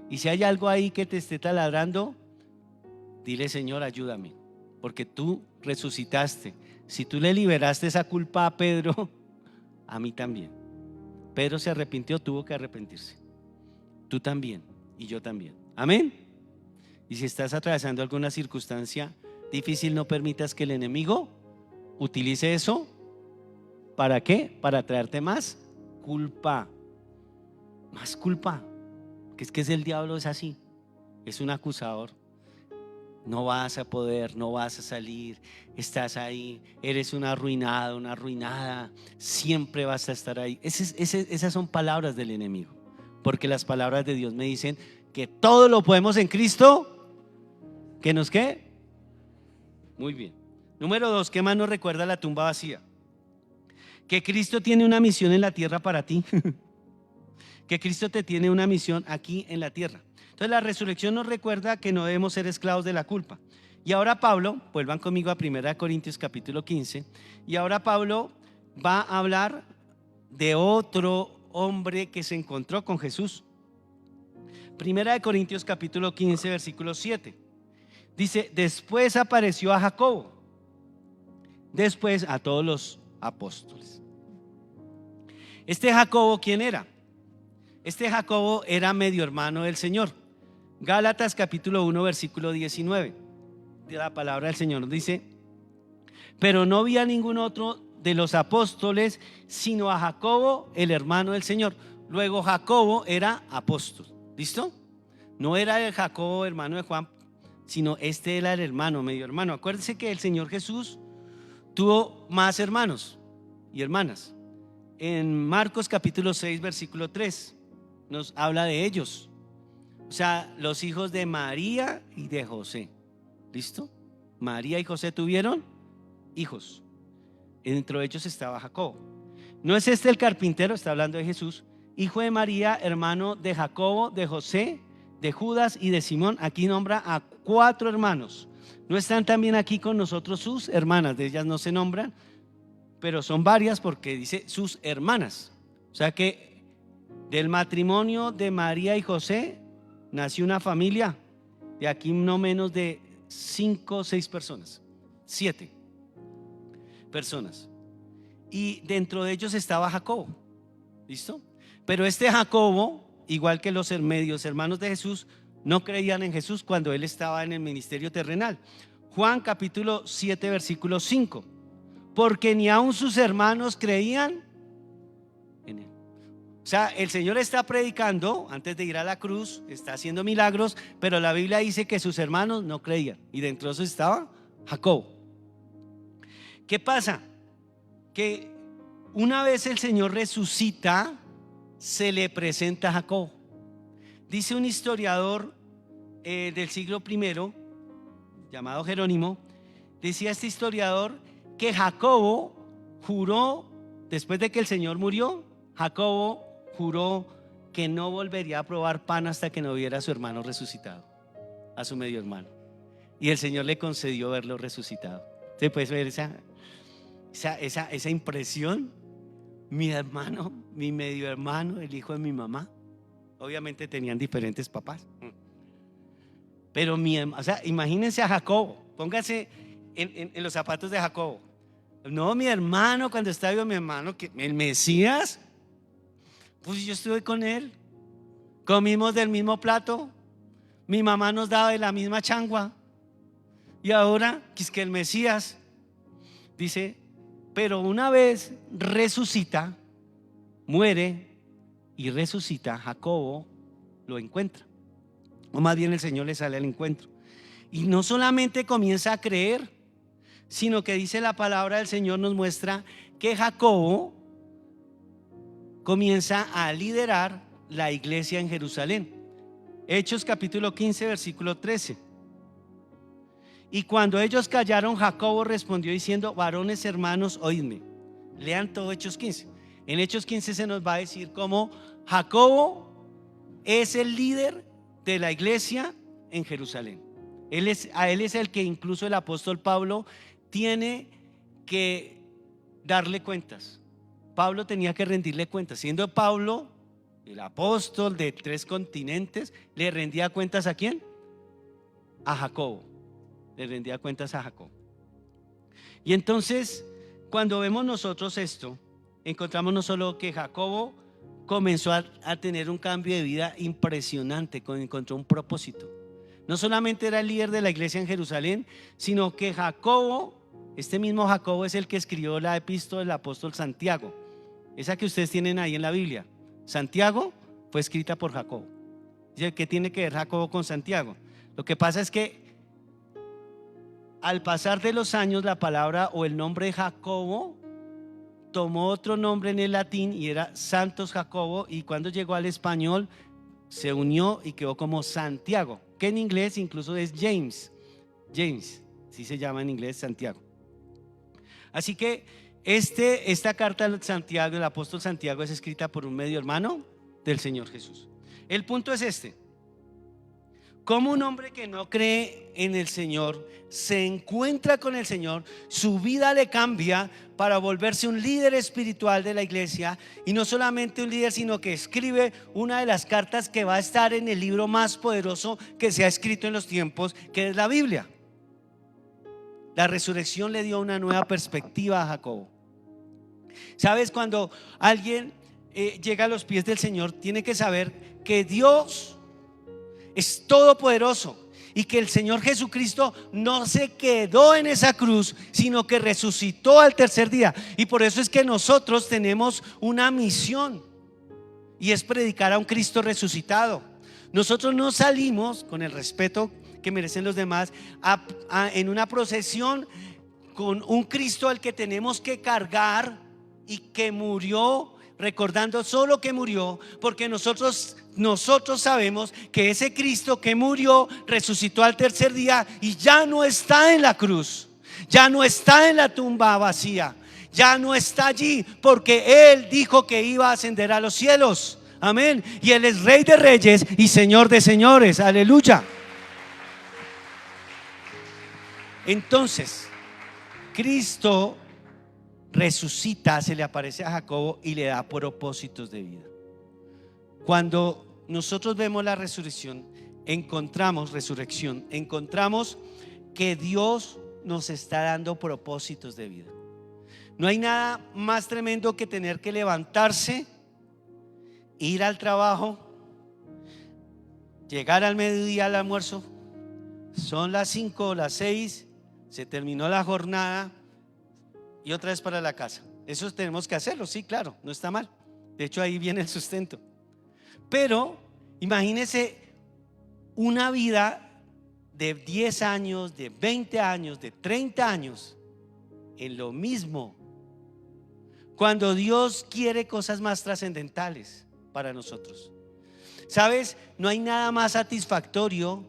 Y si hay algo ahí que te esté taladrando, dile: Señor, ayúdame, porque tú resucitaste. Si tú le liberaste esa culpa a Pedro, a mí también. Pedro se arrepintió, tuvo que arrepentirse. Tú también y yo también. Amén. Y si estás atravesando alguna circunstancia difícil, no permitas que el enemigo utilice eso. ¿Para qué? Para traerte más culpa. Más culpa. Que es el diablo, es así. Es un acusador. No vas a poder, no vas a salir. Estás ahí, eres un arruinado, una arruinada. Siempre vas a estar ahí. Esas son palabras del enemigo. Porque las palabras de Dios me dicen que todo lo podemos en Cristo. ¿Que nos qué? Muy bien. Número 2, ¿qué más nos recuerda la tumba vacía? Que Cristo tiene una misión en la tierra para ti. Que Cristo te tiene una misión aquí en la tierra. Entonces la resurrección nos recuerda que no debemos ser esclavos de la culpa. Y ahora Pablo, vuelvan conmigo a 1 Corintios capítulo 15. Y ahora Pablo va a hablar de otro hombre que se encontró con Jesús. 1 Corintios capítulo 15 versículo 7. Dice: después apareció a Jacobo, después a todos los apóstoles. Este Jacobo, ¿quién era? Este Jacobo era medio hermano del Señor. Gálatas capítulo 1 versículo 19. De la palabra del Señor nos dice: pero no vi a ningún otro de los apóstoles sino a Jacobo, el hermano del Señor. Luego Jacobo era apóstol. ¿Listo? No era el Jacobo hermano de Juan, sino este era el hermano, medio hermano. Acuérdense que el Señor Jesús tuvo más hermanos y hermanas. En Marcos capítulo 6 versículo 3 nos habla de ellos. O sea, los hijos de María y de José. ¿Listo? María y José tuvieron hijos. Dentro de ellos estaba Jacobo. ¿No es este el carpintero? Está hablando de Jesús, hijo de María, hermano de Jacobo, de José, de Judas y de Simón. Aquí nombra a 4 hermanos. ¿No están también aquí con nosotros sus hermanas? De ellas no se nombran, pero son varias porque dice sus hermanas. O sea que del matrimonio de María y José nació una familia de aquí no menos de 5 o 6 personas, 7 personas. Y dentro de ellos estaba Jacobo. ¿Listo? Pero este Jacobo, igual que los medios hermanos de Jesús, no creían en Jesús cuando él estaba en el ministerio terrenal. Juan capítulo 7 versículo 5. Porque ni aun sus hermanos creían en él. O sea, el Señor está predicando antes de ir a la cruz, está haciendo milagros, pero la Biblia dice que sus hermanos no creían. Y dentro de eso estaba Jacobo. ¿Qué pasa? Que una vez el Señor resucita, se le presenta a Jacob. Dice un historiador del siglo I, llamado Jerónimo, decía este historiador que Jacobo juró, después de que el Señor murió, Jacobo juró que no volvería a probar pan hasta que no viera a su hermano resucitado, a su medio hermano. Y el Señor le concedió verlo resucitado. ¿Se puede ver esa impresión? Mi hermano, mi medio hermano, el hijo de mi mamá. Obviamente tenían diferentes papás. Pero imagínense a Jacobo, póngase en los zapatos de Jacobo. No, mi hermano, cuando estaba vivo, mi hermano, que el Mesías, pues yo estuve con él, comimos del mismo plato, mi mamá nos daba de la misma changua. Y ahora, que el Mesías, dice, pero una vez resucita, muere y resucita, Jacobo lo encuentra. O más bien el Señor le sale al encuentro. Y no solamente comienza a creer, sino que dice la palabra del Señor, nos muestra que Jacobo comienza a liderar la iglesia en Jerusalén. Hechos capítulo 15, versículo 13. Y cuando ellos callaron, Jacobo respondió diciendo: varones hermanos, oídme. Lean todo Hechos 15. En Hechos 15 se nos va a decir cómo Jacobo es el líder de la iglesia en Jerusalén. A él es el que incluso el apóstol Pablo tiene que darle cuentas. Pablo tenía que rendirle cuentas. Siendo Pablo el apóstol de 3 continentes, ¿le rendía cuentas a quién? A Jacobo. Le rendía cuentas a Jacob. Y entonces, cuando vemos nosotros esto, encontramos no solo que Jacobo comenzó a tener un cambio de vida impresionante, encontró un propósito. No solamente era el líder de la iglesia en Jerusalén, sino que Jacobo, este mismo Jacobo, es el que escribió la epístola del apóstol Santiago, esa que ustedes tienen ahí en la Biblia. Santiago fue escrita por Jacobo. ¿Qué tiene que ver Jacobo con Santiago? Lo que pasa es que al pasar de los años, la palabra o el nombre Jacobo tomó otro nombre en el latín y era Santos Jacobo, y cuando llegó al español se unió y quedó como Santiago, que en inglés incluso es James, así se llama en inglés Santiago. Así que esta carta de Santiago, el apóstol Santiago, es escrita por un medio hermano del Señor Jesús. El punto es este: como un hombre que no cree en el Señor se encuentra con el Señor, su vida le cambia para volverse un líder espiritual de la iglesia, y no solamente un líder, sino que escribe una de las cartas que va a estar en el libro más poderoso que se ha escrito en los tiempos, que es la Biblia. La resurrección le dio una nueva perspectiva a Jacobo. ¿Sabes? Cuando alguien llega a los pies del Señor, tiene que saber que Dios es todopoderoso y que el Señor Jesucristo no se quedó en esa cruz, sino que resucitó al tercer día. Y por eso es que nosotros tenemos una misión, y es predicar a un Cristo resucitado. Nosotros no salimos, con el respeto que merecen los demás, en una procesión con un Cristo al que tenemos que cargar y que murió, recordando solo que murió, porque nosotros sabemos que ese Cristo que murió resucitó al tercer día y ya no está en la cruz, ya no está en la tumba vacía, ya no está allí, porque Él dijo que iba a ascender a los cielos. Amén. Y Él es Rey de reyes y Señor de señores. Aleluya. Entonces, Cristo resucita, se le aparece a Jacobo y le da propósitos de vida. Cuando nosotros vemos la resurrección, encontramos que Dios nos está dando propósitos de vida. No hay nada más tremendo que tener que levantarse, ir al trabajo, llegar al mediodía al almuerzo, son las 5 o las 6, se terminó la jornada y otra vez para la casa. Eso tenemos que hacerlo, sí, claro, no está mal. De hecho, ahí viene el sustento. Pero imagínese una vida de 10 años, de 20 años, de 30 años en lo mismo, cuando Dios quiere cosas más trascendentales. para nosotros. ¿Sabes? No hay nada más satisfactorio,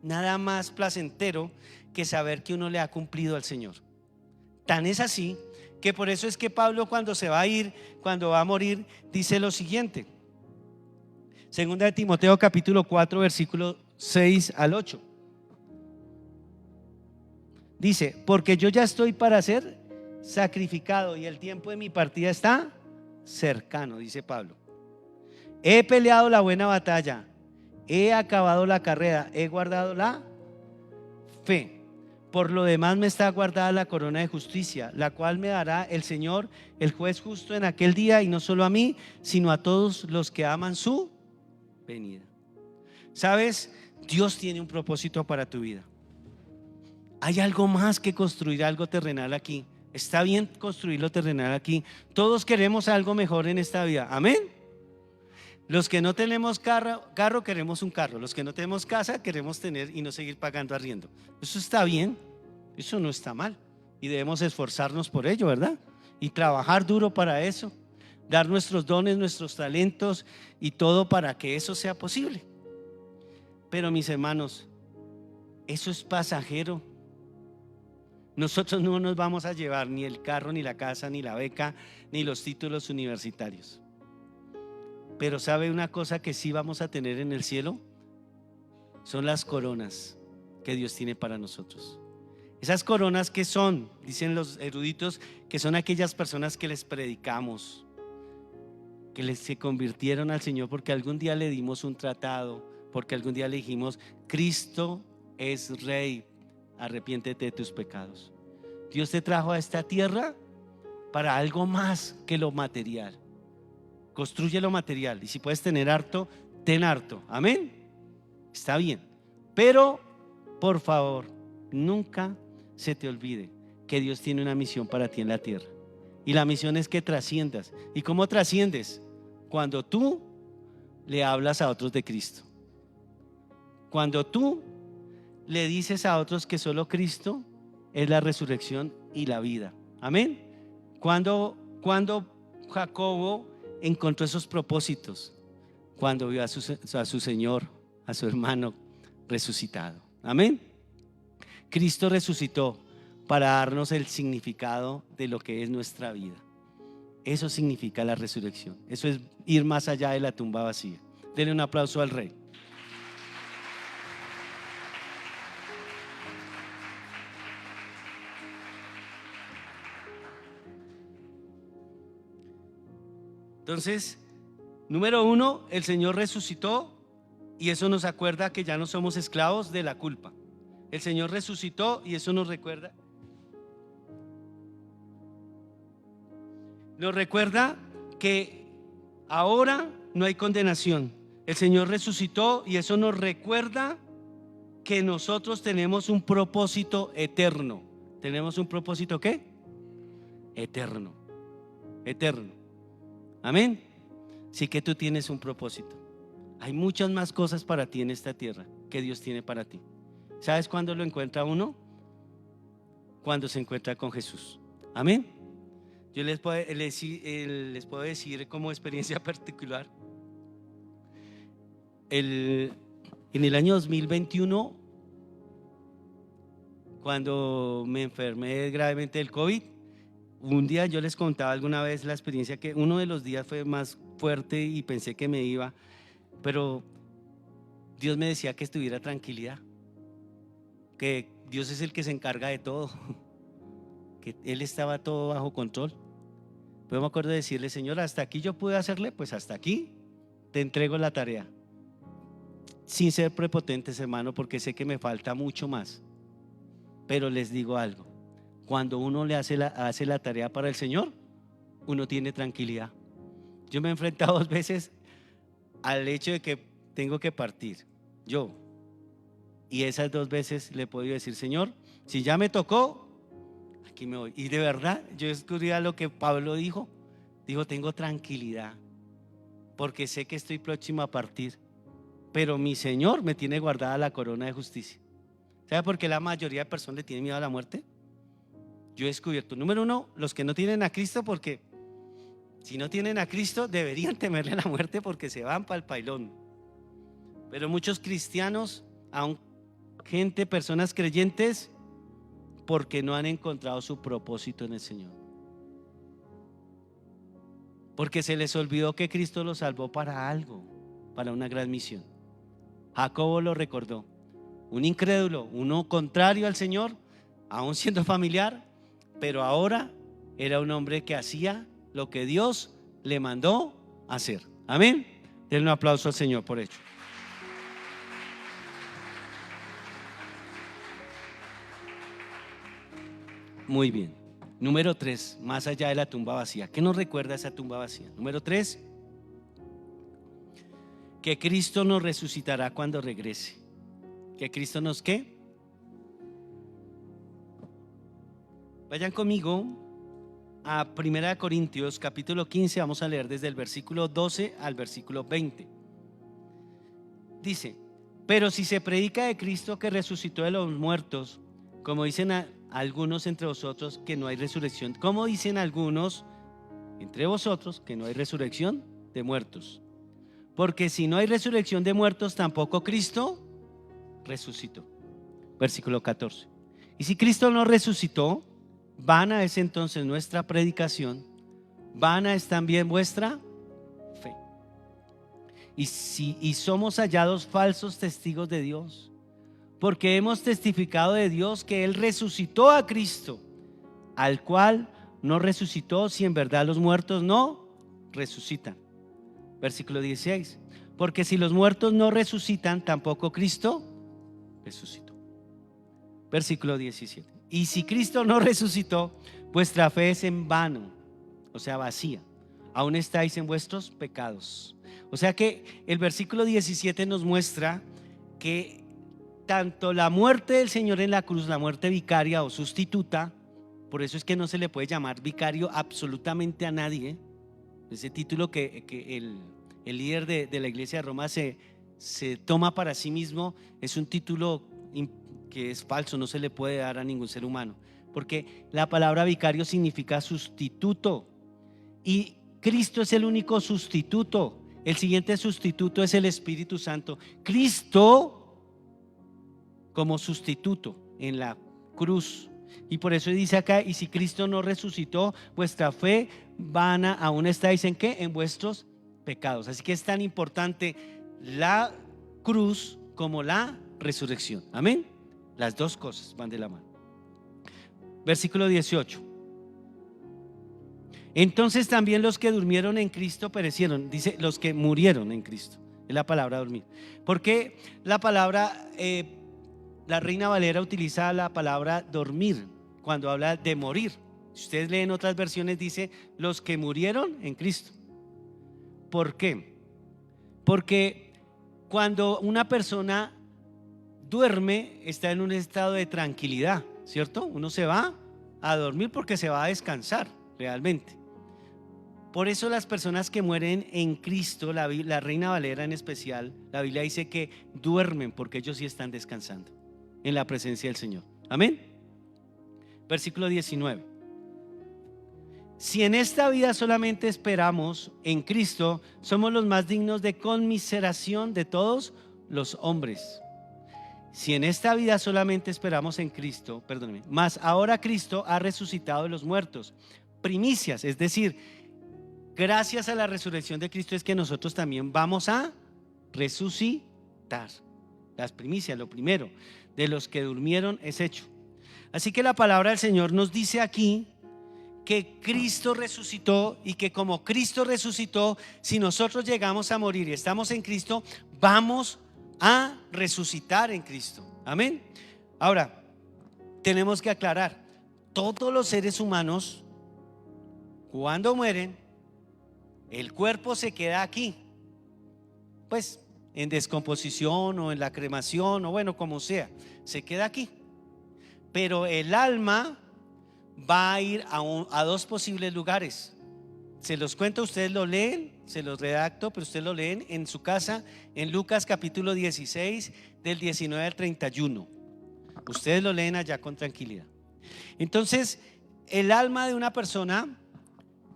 nada más placentero que saber que uno le ha cumplido al Señor. Tan es así que por eso es que Pablo, cuando se va a ir, cuando va a morir, dice lo siguiente. Segunda de Timoteo capítulo 4 versículo 6 al 8. Dice: porque yo ya estoy para ser sacrificado y el tiempo de mi partida está cercano, dice Pablo. He peleado la buena batalla, he acabado la carrera, he guardado la fe. Por lo demás me está guardada la corona de justicia, la cual me dará el Señor, el juez justo, en aquel día, y no solo a mí, sino a todos los que aman su venida. ¿Sabes? Dios tiene un propósito para tu vida. Hay algo más que construir algo terrenal aquí. Está bien construir lo terrenal aquí. Todos queremos algo mejor en esta vida. Amén. Los que no tenemos carro queremos un carro. Los que no tenemos casa queremos tener y no seguir pagando arriendo. Eso está bien, eso no está mal y debemos esforzarnos por ello, ¿verdad? Y trabajar duro para eso, dar nuestros dones, nuestros talentos y todo para que eso sea posible. Pero mis hermanos, eso es pasajero. Nosotros no nos vamos a llevar ni el carro, ni la casa, ni la beca, ni los títulos universitarios. Pero ¿sabe una cosa que sí vamos a tener en el cielo? Son las coronas que Dios tiene para nosotros. Esas coronas que son, dicen los eruditos, que son aquellas personas que les predicamos, que se convirtieron al Señor porque algún día le dimos un tratado, porque algún día le dijimos: Cristo es Rey, arrepiéntete de tus pecados. Dios te trajo a esta tierra para algo más que lo material. Construye lo material, y si puedes tener harto, ten harto. Amén. Está bien, pero por favor, nunca se te olvide que Dios tiene una misión para ti en la tierra, y la misión es que trasciendas. ¿Y cómo trasciendes? Cuando tú le hablas a otros de Cristo, cuando tú le dices a otros que solo Cristo es la resurrección y la vida. Amén. Cuando Jacobo encontró esos propósitos, cuando vio a su Señor, a su hermano resucitado. Amén. Cristo resucitó para darnos el significado de lo que es nuestra vida. Eso significa la resurrección. Eso es ir más allá de la tumba vacía. Denle un aplauso al Rey. Entonces, número uno, el Señor resucitó, y eso nos acuerda que ya no somos esclavos de la culpa. El Señor resucitó y eso nos recuerda que ahora no hay condenación. El Señor resucitó y eso nos recuerda que nosotros tenemos un propósito eterno. ¿Tenemos un propósito qué? Eterno. Eterno. Amén. Sí, que tú tienes un propósito. Hay muchas más cosas para ti en esta tierra que Dios tiene para ti. ¿Sabes cuándo lo encuentra uno? Cuando se encuentra con Jesús. Amén. Yo les puedo decir como experiencia particular. En el año 2021, cuando me enfermé gravemente del COVID, un día yo les contaba alguna vez la experiencia que uno de los días fue más fuerte y pensé que me iba, pero Dios me decía que estuviera tranquilidad, que Dios es el que se encarga de todo, que Él estaba todo bajo control. Pero me acuerdo de decirle: Señor, hasta aquí yo pude hacerle, pues hasta aquí te entrego la tarea, sin ser prepotentes, hermano, porque sé que me falta mucho más. Pero les digo algo: cuando uno le hace la tarea para el Señor, uno tiene tranquilidad. Yo me he enfrentado 2 veces al hecho de que tengo que partir yo, y esas 2 veces le he podido decir: Señor, si ya me tocó, aquí me voy. Y de verdad yo descubrí lo que Pablo dijo: tengo tranquilidad porque sé que estoy próximo a partir, pero mi Señor me tiene guardada la corona de justicia. ¿Sabe por qué la mayoría de personas le tienen miedo a la muerte? Yo he descubierto, número uno, los que no tienen a Cristo, porque Si no tienen a Cristo, deberían temerle a la muerte porque se van para el pailón. Pero muchos cristianos, aun gente, personas creyentes, porque no han encontrado su propósito en el Señor. Porque se les olvidó que Cristo los salvó para algo, para una gran misión. Jacobo lo recordó. Un incrédulo, uno contrario al Señor, aún siendo familiar, pero ahora era un hombre que hacía lo que Dios le mandó hacer. Amén. Denle un aplauso al Señor por ello. Muy bien. Número 3, más allá de la tumba vacía. ¿Qué nos recuerda esa tumba vacía? Número 3, que Cristo nos resucitará cuando regrese. ¿Que Cristo nos qué? Vayan conmigo a 1 Corintios capítulo 15, vamos a leer desde el versículo 12 al versículo 20. Dice: pero si se predica de Cristo que resucitó de los muertos, como dicen algunos entre vosotros que no hay resurrección. Como dicen algunos entre vosotros que no hay resurrección de muertos. Porque si no hay resurrección de muertos, tampoco Cristo resucitó. Versículo 14. Y si Cristo no resucitó, vana es entonces nuestra predicación, vana es también vuestra fe. Y somos hallados falsos testigos de Dios, porque hemos testificado de Dios que Él resucitó a Cristo, al cual no resucitó si en verdad los muertos no resucitan. Versículo 16. Porque si los muertos no resucitan, tampoco Cristo resucitó. Versículo 17. Y si Cristo no resucitó, vuestra fe es en vano, o sea, vacía. Aún estáis en vuestros pecados. O sea que el versículo 17 nos muestra que tanto la muerte del Señor en la cruz, la muerte vicaria o sustituta, por eso es que no se le puede llamar vicario absolutamente a nadie. Ese título que el líder de la iglesia de Roma se toma para sí mismo es un título que es falso, no se le puede dar a ningún ser humano, porque la palabra vicario significa sustituto y Cristo es el único sustituto. El siguiente sustituto es el Espíritu Santo. Cristo como sustituto en la cruz. Y por eso dice acá: y si Cristo no resucitó, vuestra fe vana, aún estáis en ¿qué? En vuestros pecados. Así que es tan importante la cruz como la resurrección. Amén. Las dos cosas van de la mano. Versículo 18. Entonces también los que durmieron en Cristo perecieron. Dice los que murieron en Cristo. Es la palabra dormir. Porque la palabra la Reina Valera utiliza la palabra dormir cuando habla de morir. Si ustedes leen otras versiones, dice los que murieron en Cristo. ¿Por qué? Porque cuando una persona duerme, está en un estado de tranquilidad, ¿cierto? Uno se va a dormir porque se va a descansar realmente. Por eso las personas que mueren en Cristo, la Reina Valera en especial, la Biblia dice que duermen porque ellos sí están descansando en la presencia del Señor. Amén. Versículo 19. Si en esta vida solamente esperamos en Cristo, somos los más dignos de conmiseración de todos los hombres. Si en esta vida solamente esperamos en Cristo, perdóneme, mas ahora Cristo ha resucitado de los muertos, primicias, es decir, gracias a la resurrección de Cristo es que nosotros también vamos a resucitar. Las primicias, lo primero de los que durmieron es hecho. Así que la palabra del Señor nos dice aquí que Cristo resucitó y que como Cristo resucitó, si nosotros llegamos a morir y estamos en Cristo, vamos a resucitar en Cristo. Amén. Ahora, tenemos que aclarar, todos los seres humanos, cuando mueren, el cuerpo se queda aquí, pues en descomposición o en la cremación o bueno, como sea, se queda aquí. Pero el alma va a ir a dos posibles lugares. Se los cuento, ustedes lo leen, se los redacto, pero ustedes lo leen en su casa en Lucas capítulo 16 del 19 al 31. Ustedes lo leen allá con tranquilidad. Entonces, el alma de una persona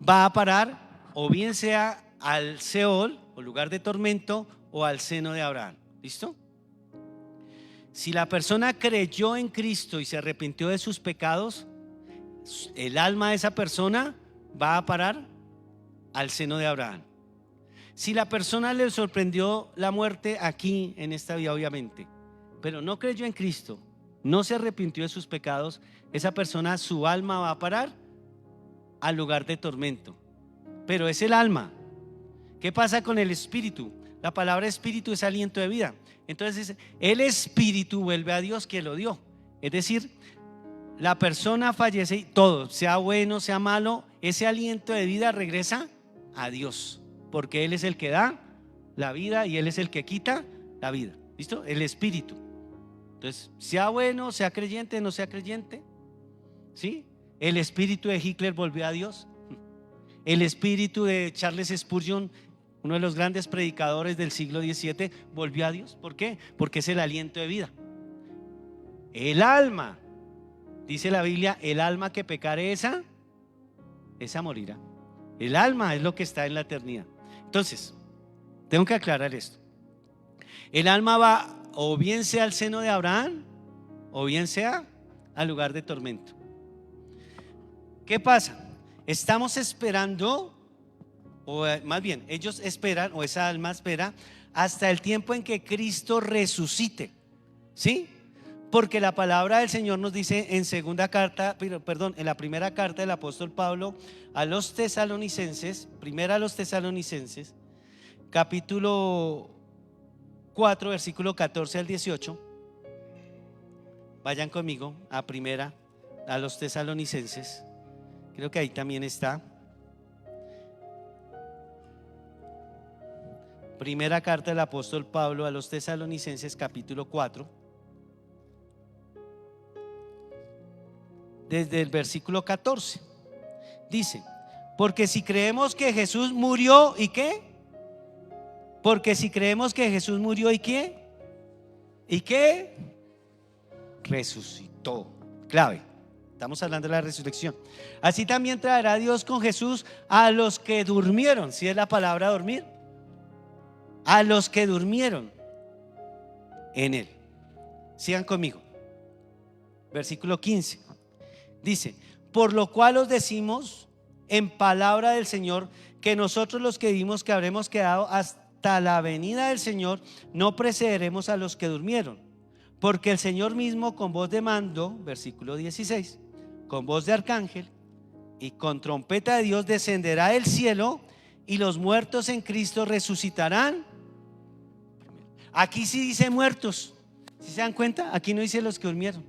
va a parar o bien sea al Seol, o lugar de tormento, o al seno de Abraham. ¿Listo? Si la persona creyó en Cristo y se arrepintió de sus pecados, el alma de esa persona va a parar al seno de Abraham. Si la persona le sorprendió la muerte aquí en esta vida, obviamente, pero no creyó en Cristo, no se arrepintió de sus pecados, esa persona, su alma va a parar al lugar de tormento. Pero es el alma. ¿Qué pasa con el espíritu? La palabra espíritu es aliento de vida. Entonces el espíritu vuelve a Dios que lo dio. Es decir, la persona fallece y todo, sea bueno, sea malo, ese aliento de vida regresa a Dios, porque Él es el que da la vida y Él es el que quita la vida. ¿Listo? El espíritu. Entonces, sea bueno, sea creyente, no sea creyente, ¿sí? El espíritu de Hitler volvió a Dios. El espíritu de Charles Spurgeon, uno de los grandes predicadores del siglo XVII, volvió a Dios. ¿Por qué? Porque es el aliento de vida. El alma, dice la Biblia, el alma que pecare esa morirá. El alma es lo que está en la eternidad. Entonces, tengo que aclarar esto. El alma va o bien sea al seno de Abraham o bien sea al lugar de tormento. ¿Qué pasa? Estamos esperando, o más bien ellos esperan, o esa alma espera hasta el tiempo en que Cristo resucite, ¿sí? Porque la palabra del Señor nos dice en en la primera carta del apóstol Pablo a los tesalonicenses, primera a los tesalonicenses, capítulo 4, versículo 14 al 18. Vayan conmigo a primera a los tesalonicenses. Creo que ahí también está. Primera carta del apóstol Pablo a los tesalonicenses, capítulo 4. Desde el versículo 14 dice: porque si creemos que Jesús murió, ¿y qué? Porque si creemos que Jesús murió, ¿y qué? ¿Y qué? Resucitó. Clave, estamos hablando de la resurrección. Así también traerá Dios con Jesús a los que durmieron. ¿Sí es la palabra dormir? A los que durmieron en Él. Sigan conmigo. Versículo 15 dice: por lo cual os decimos en palabra del Señor, que nosotros los que vivimos, que habremos quedado hasta la venida del Señor, no precederemos a los que durmieron. Porque el Señor mismo, con voz de mando, versículo 16, con voz de arcángel y con trompeta de Dios, descenderá del cielo, y los muertos en Cristo resucitarán. Aquí sí dice muertos. ¿Sí se dan cuenta? Aquí no dice los que durmieron.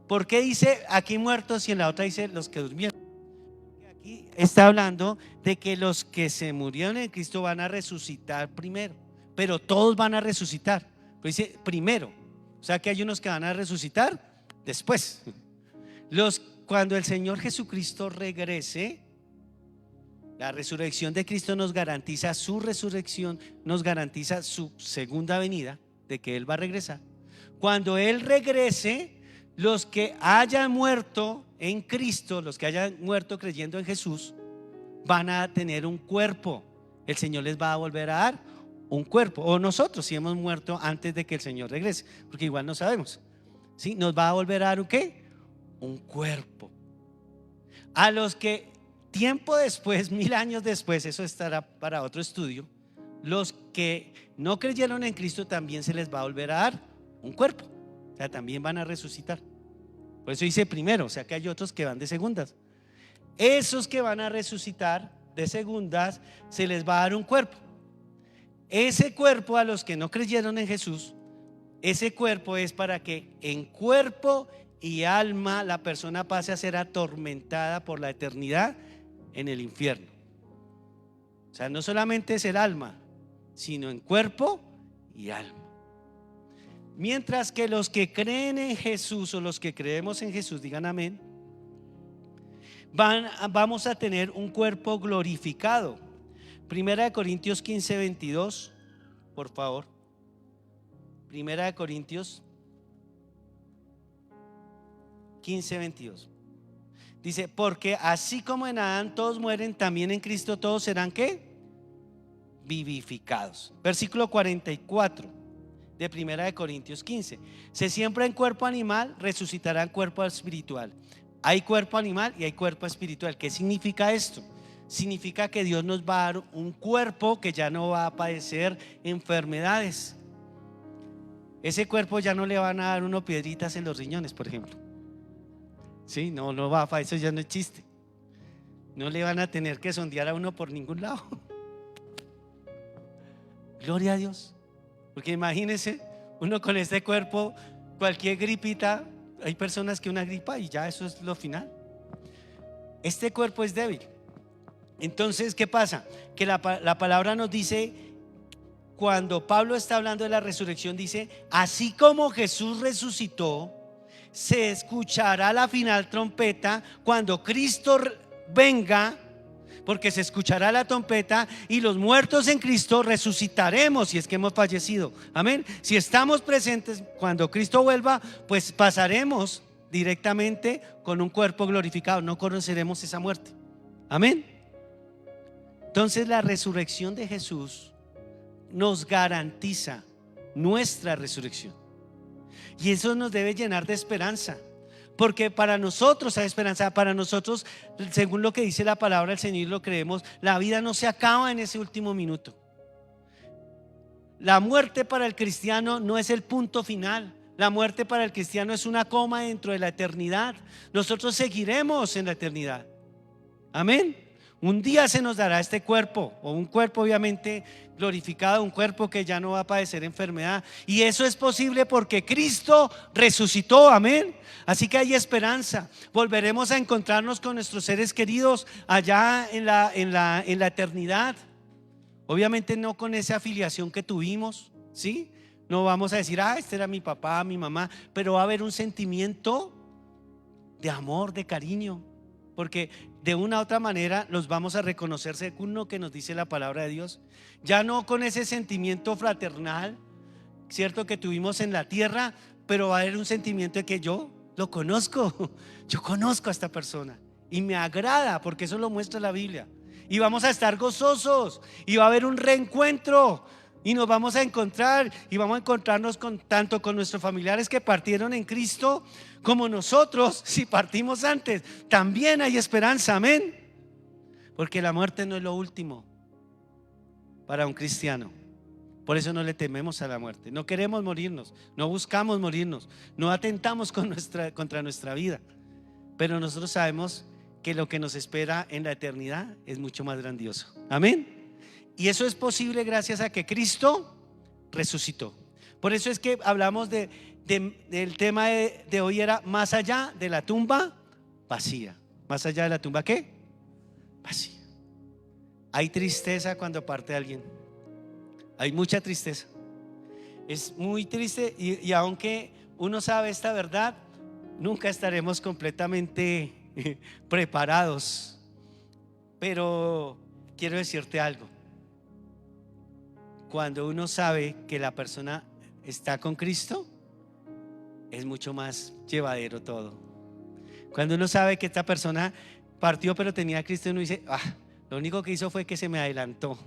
¿Por qué dice aquí muertos y en la otra dice los que durmieron? Porque aquí está hablando de que los que se murieron en Cristo van a resucitar primero, pero todos van a resucitar. Pero dice primero, o sea que hay unos que van a resucitar después. Cuando el Señor Jesucristo regrese, la resurrección de Cristo nos garantiza su resurrección, nos garantiza su segunda venida, de que Él va a regresar. Cuando Él regrese, los que hayan muerto en Cristo, los que hayan muerto creyendo en Jesús, van a tener un cuerpo. El Señor les va a volver a dar un cuerpo. O nosotros, si hemos muerto antes de que el Señor regrese, porque igual no sabemos, ¿sí? Nos va a volver a dar ¿un qué? Un cuerpo. A los que tiempo después, 1000 años después, eso estará para otro estudio, los que no creyeron en Cristo también se les va a volver a dar un cuerpo. O sea, también van a resucitar. Por eso dice primero, o sea que hay otros que van de segundas. Esos que van a resucitar de segundas, se les va a dar un cuerpo. Ese cuerpo, a los que no creyeron en Jesús, ese cuerpo es para que en cuerpo y alma la persona pase a ser atormentada por la eternidad en el infierno. O sea, no solamente es el alma, sino en cuerpo y alma. Mientras que los que creen en Jesús, o los que creemos en Jesús, digan amén, vamos a tener un cuerpo glorificado. Primera de Corintios 15, 22, por favor. Primera de Corintios 15, 22. Dice, porque así como en Adán todos mueren, también en Cristo todos serán ¿qué? Vivificados. Versículo 44 de Primera de Corintios 15. Se siembra en cuerpo animal, resucitará en cuerpo espiritual. Hay cuerpo animal y hay cuerpo espiritual. ¿Qué significa esto? Significa que Dios nos va a dar un cuerpo que ya no va a padecer enfermedades. Ese cuerpo ya no le van a dar uno piedritas en los riñones, por ejemplo. Sí, no va, eso ya no es chiste. No le van a tener que sondear a uno por ningún lado. Gloria a Dios. Porque imagínense, uno con este cuerpo, cualquier gripita, hay personas que una gripa y ya eso es lo final. Este cuerpo es débil. Entonces, ¿qué pasa? Que la palabra nos dice, cuando Pablo está hablando de la resurrección, dice, así como Jesús resucitó, se escuchará la final trompeta cuando Cristo venga, porque se escuchará la trompeta y los muertos en Cristo resucitaremos si es que hemos fallecido. Amén. Si estamos presentes cuando Cristo vuelva, pues pasaremos directamente con un cuerpo glorificado, no conoceremos esa muerte. Amén. Entonces la resurrección de Jesús nos garantiza nuestra resurrección. Y eso nos debe llenar de esperanza, porque para nosotros hay esperanza. Para nosotros, según lo que dice la palabra del Señor, lo creemos, la vida no se acaba en ese último minuto. La muerte para el cristiano no es el punto final. La muerte para el cristiano es una coma dentro de la eternidad. Nosotros seguiremos en la eternidad. Amén. Un día se nos dará este cuerpo, o un cuerpo obviamente glorificado, un cuerpo que ya no va a padecer enfermedad. Y eso es posible porque Cristo resucitó, amén. Así que hay esperanza. Volveremos a encontrarnos con nuestros seres queridos allá en la eternidad. Obviamente no con esa afiliación que tuvimos, ¿sí? No vamos a decir, este era mi papá, mi mamá, pero va a haber un sentimiento de amor, de cariño, porque de una u otra manera los vamos a reconocer según lo que nos dice la palabra de Dios. Ya no con ese sentimiento fraternal, cierto, que tuvimos en la tierra, pero va a haber un sentimiento de que yo lo conozco, yo conozco a esta persona y me agrada, porque eso lo muestra la Biblia. Y vamos a estar gozosos y va a haber un reencuentro y nos vamos a encontrar y vamos a encontrarnos tanto con nuestros familiares que partieron en Cristo, como nosotros si partimos antes. También hay esperanza, amén. Porque la muerte no es lo último para un cristiano. Por eso no le tememos a la muerte. No queremos morirnos, no buscamos morirnos, no atentamos contra nuestra vida. Pero nosotros sabemos que lo que nos espera en la eternidad es mucho más grandioso, amén. Y eso es posible gracias a que Cristo resucitó. Por eso es que hablamos del tema de hoy, era más allá de la tumba vacía. Más allá de la tumba, ¿qué? Vacía. Hay tristeza cuando parte alguien. Hay mucha tristeza. Es muy triste y aunque uno sabe esta verdad, nunca estaremos completamente preparados. Pero quiero decirte algo. Cuando uno sabe que la persona está con Cristo, es mucho más llevadero todo. Cuando uno sabe que esta persona partió pero tenía a Cristo, uno dice, lo único que hizo fue que se me adelantó.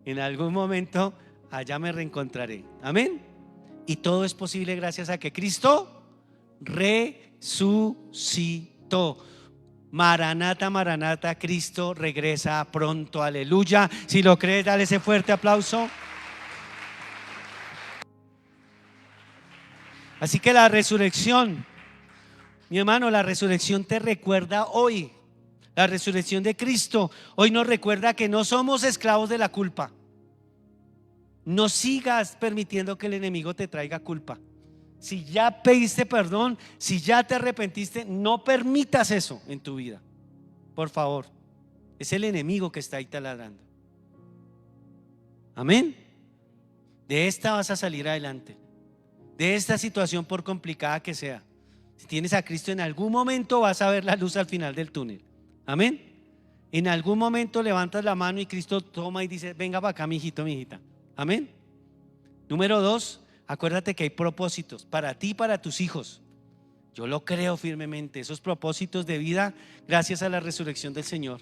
En algún momento allá me reencontraré, amén. Y todo es posible gracias a que Cristo resucitó. Maranata, Maranata, Cristo regresa pronto, aleluya. Si lo crees, dale ese fuerte aplauso. Así que la resurrección, mi hermano, la resurrección te recuerda hoy. La resurrección de Cristo hoy nos recuerda que no somos esclavos de la culpa. No sigas permitiendo que el enemigo te traiga culpa. Si ya pediste perdón, si ya te arrepentiste, no permitas eso en tu vida. Por favor, es el enemigo que está ahí taladrando. Amén. De esta vas a salir adelante. De esta situación, por complicada que sea, si tienes a Cristo, en algún momento vas a ver la luz al final del túnel. Amén. En algún momento levantas la mano y Cristo toma y dice, venga para acá, mi hijito, mi hijita. Amén. Número 2, acuérdate que hay propósitos para ti y para tus hijos. Yo lo creo firmemente, esos propósitos de vida gracias a la resurrección del Señor.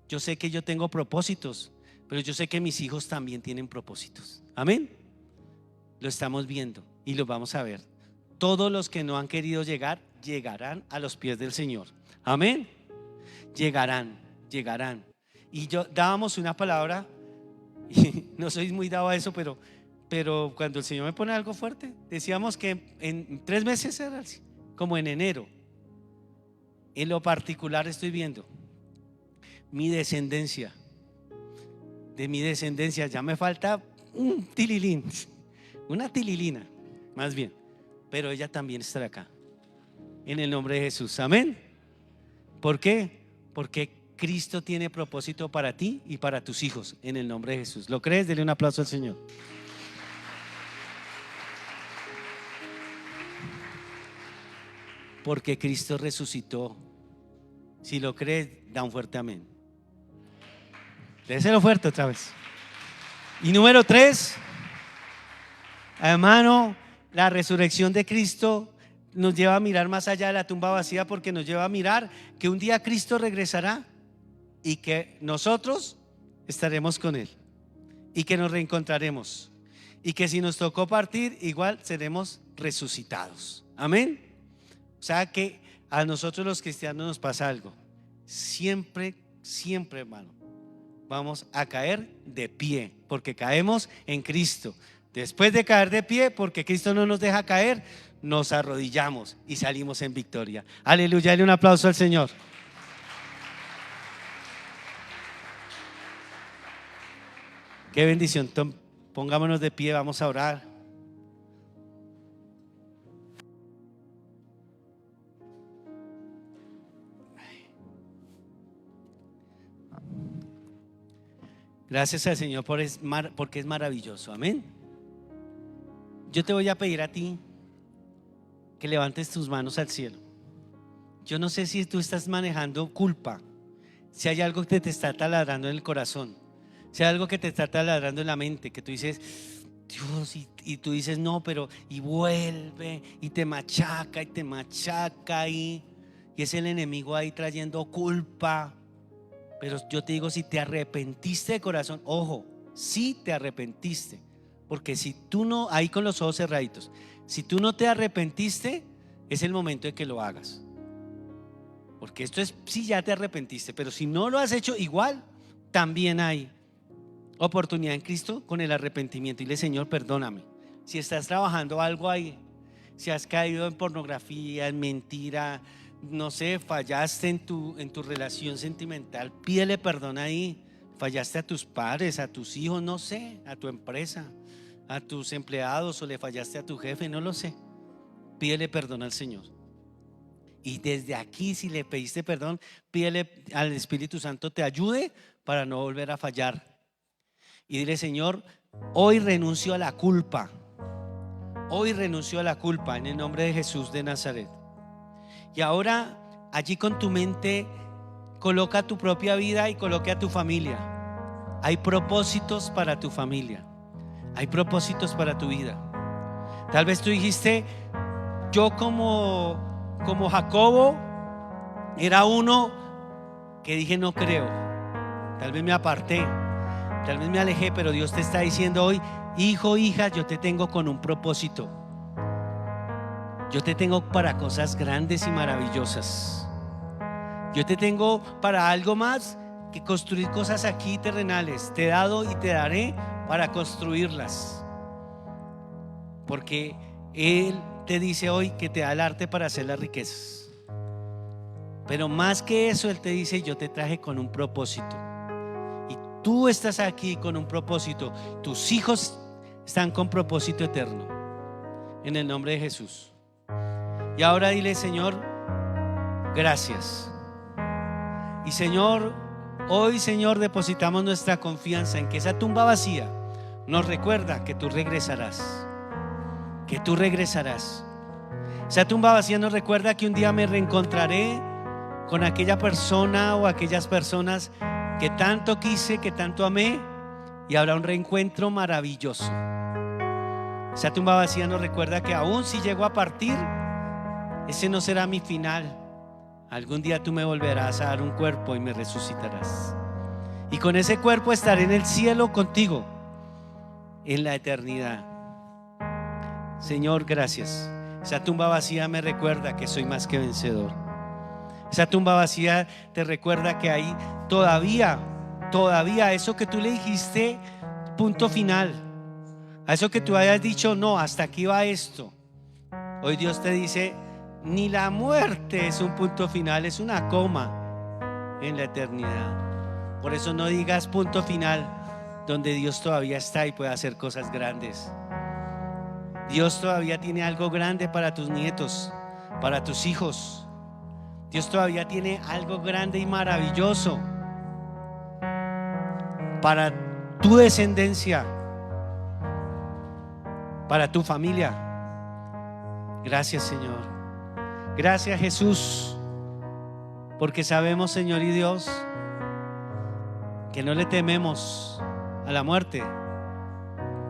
Yo sé que yo tengo propósitos, pero yo sé que mis hijos también tienen propósitos. Amén. Lo estamos viendo y lo vamos a ver. Todos los que no han querido llegar, llegarán a los pies del Señor. Amén. Llegarán. Y yo dábamos una palabra, y no soy muy dado a eso, pero cuando el Señor me pone algo fuerte, decíamos que en 3 meses era así, como en enero. En lo particular estoy viendo mi descendencia. De mi descendencia ya me falta un tililín, una tililina, más bien, pero ella también estará acá, en el nombre de Jesús. Amén. ¿Por qué? Porque Cristo tiene propósito para ti y para tus hijos, en el nombre de Jesús. ¿Lo crees? Dele un aplauso al Señor. Porque Cristo resucitó. Si lo crees, da un fuerte amén. Déselo fuerte otra vez. Y número 3, hermano, la resurrección de Cristo nos lleva a mirar más allá de la tumba vacía, porque nos lleva a mirar que un día Cristo regresará y que nosotros estaremos con Él y que nos reencontraremos y que si nos tocó partir, igual seremos resucitados. Amén. O sea que a nosotros los cristianos nos pasa algo. Siempre, hermano, vamos a caer de pie, porque caemos en Cristo. Después de caer de pie, porque Cristo no nos deja caer, nos arrodillamos y salimos en victoria. Aleluya, dale un aplauso al Señor. Qué bendición. Pongámonos de pie, vamos a orar. Gracias al Señor porque es maravilloso. Amén. Yo te voy a pedir a ti que levantes tus manos al cielo. Yo no sé si tú estás manejando culpa, si hay algo que te está taladrando en el corazón, si hay algo que te está taladrando en la mente, que tú dices, Dios, y tú dices no, pero y vuelve y te machaca y es el enemigo ahí trayendo culpa. Pero yo te digo, si te arrepentiste de corazón, ojo, si te arrepentiste, porque si tú no, ahí con los ojos cerraditos, si tú no te arrepentiste, es el momento de que lo hagas. Porque esto es si ya te arrepentiste, pero si no lo has hecho, igual también hay oportunidad en Cristo con el arrepentimiento. Y dile, Señor, perdóname. Si estás trabajando algo ahí, si has caído en pornografía, en mentira, no sé, fallaste en tu relación sentimental, pídele perdón ahí. Fallaste a tus padres, a tus hijos, no sé, a tu empresa, a tus empleados, o le fallaste a tu jefe, no lo sé. Pídele perdón al Señor. Y desde aquí, si le pediste perdón, pídele al Espíritu Santo te ayude para no volver a fallar. Y dile, Señor, hoy renuncio a la culpa. Hoy renuncio a la culpa en el nombre de Jesús de Nazaret. Y ahora allí con tu mente coloca tu propia vida y coloque a tu familia. Hay propósitos para tu familia. Hay propósitos para tu vida. Tal vez tú dijiste, yo como Jacobo era uno que dije no creo. Tal vez me aparté, tal vez me alejé, pero Dios te está diciendo hoy, hijo, hija, yo te tengo con un propósito. Yo te tengo para cosas grandes y maravillosas. Yo te tengo para algo más que construir cosas aquí terrenales. Te he dado y te daré para construirlas. Porque Él te dice hoy que te da el arte para hacer las riquezas. Pero más que eso, Él te dice, yo te traje con un propósito. Y tú estás aquí con un propósito. Tus hijos están con propósito eterno. En el nombre de Jesús. Y ahora dile, Señor, gracias. Y Señor, hoy, Señor, depositamos nuestra confianza en que esa tumba vacía nos recuerda que tú regresarás. Que tú regresarás. Esa tumba vacía nos recuerda que un día me reencontraré con aquella persona o aquellas personas que tanto quise, que tanto amé, y habrá un reencuentro maravilloso. Esa tumba vacía nos recuerda que aún si llego a partir, ese no será mi final. Algún día tú me volverás a dar un cuerpo y me resucitarás. Y con ese cuerpo estaré en el cielo contigo, en la eternidad. Señor, gracias. Esa tumba vacía me recuerda que soy más que vencedor. Esa tumba vacía te recuerda que ahí todavía eso que tú le dijiste, punto final, a eso que tú hayas dicho, no, hasta aquí va esto. Hoy Dios te dice, ni la muerte es un punto final, es una coma en la eternidad. Por eso no digas punto final donde Dios todavía está y puede hacer cosas grandes. Dios todavía tiene algo grande para tus nietos, para tus hijos. Dios todavía tiene algo grande y maravilloso para tu descendencia, para tu familia. Gracias, Señor. Gracias, Jesús, porque sabemos, Señor y Dios, que no le tememos a la muerte,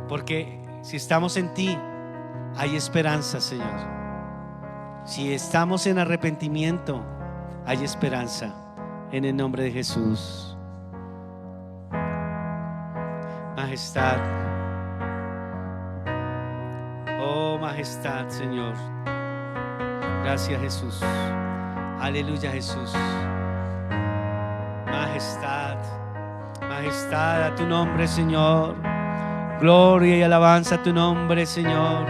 porque si estamos en ti hay esperanza, Señor. Si estamos en arrepentimiento hay esperanza, en el nombre de Jesús. Majestad, oh majestad, Señor. Gracias, Jesús. Aleluya, Jesús. Majestad, majestad a tu nombre, Señor. Gloria y alabanza a tu nombre, Señor.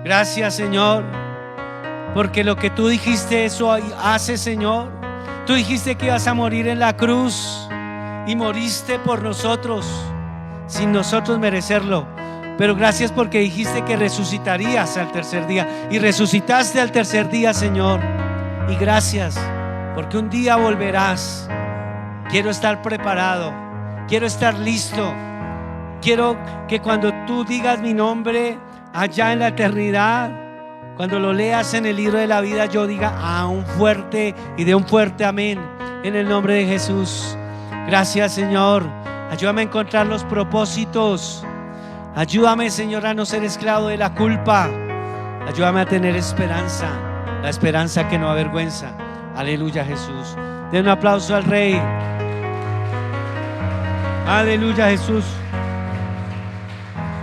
Gracias, Señor, porque lo que tú dijiste, eso hace, Señor. Tú dijiste que ibas a morir en la cruz y moriste por nosotros sin nosotros merecerlo. Pero gracias porque dijiste que resucitarías al tercer día, y resucitaste al tercer día, Señor. Y gracias porque un día volverás. Quiero estar preparado, quiero estar listo. Quiero que cuando tú digas mi nombre allá en la eternidad, cuando lo leas en el libro de la vida, yo diga un fuerte y de un fuerte amén en el nombre de Jesús. Gracias, Señor. Ayúdame a encontrar los propósitos. Ayúdame, Señor, a no ser esclavo de la culpa. Ayúdame a tener esperanza, la esperanza que no avergüenza. Aleluya, Jesús. Den un aplauso al Rey. Aleluya, Jesús.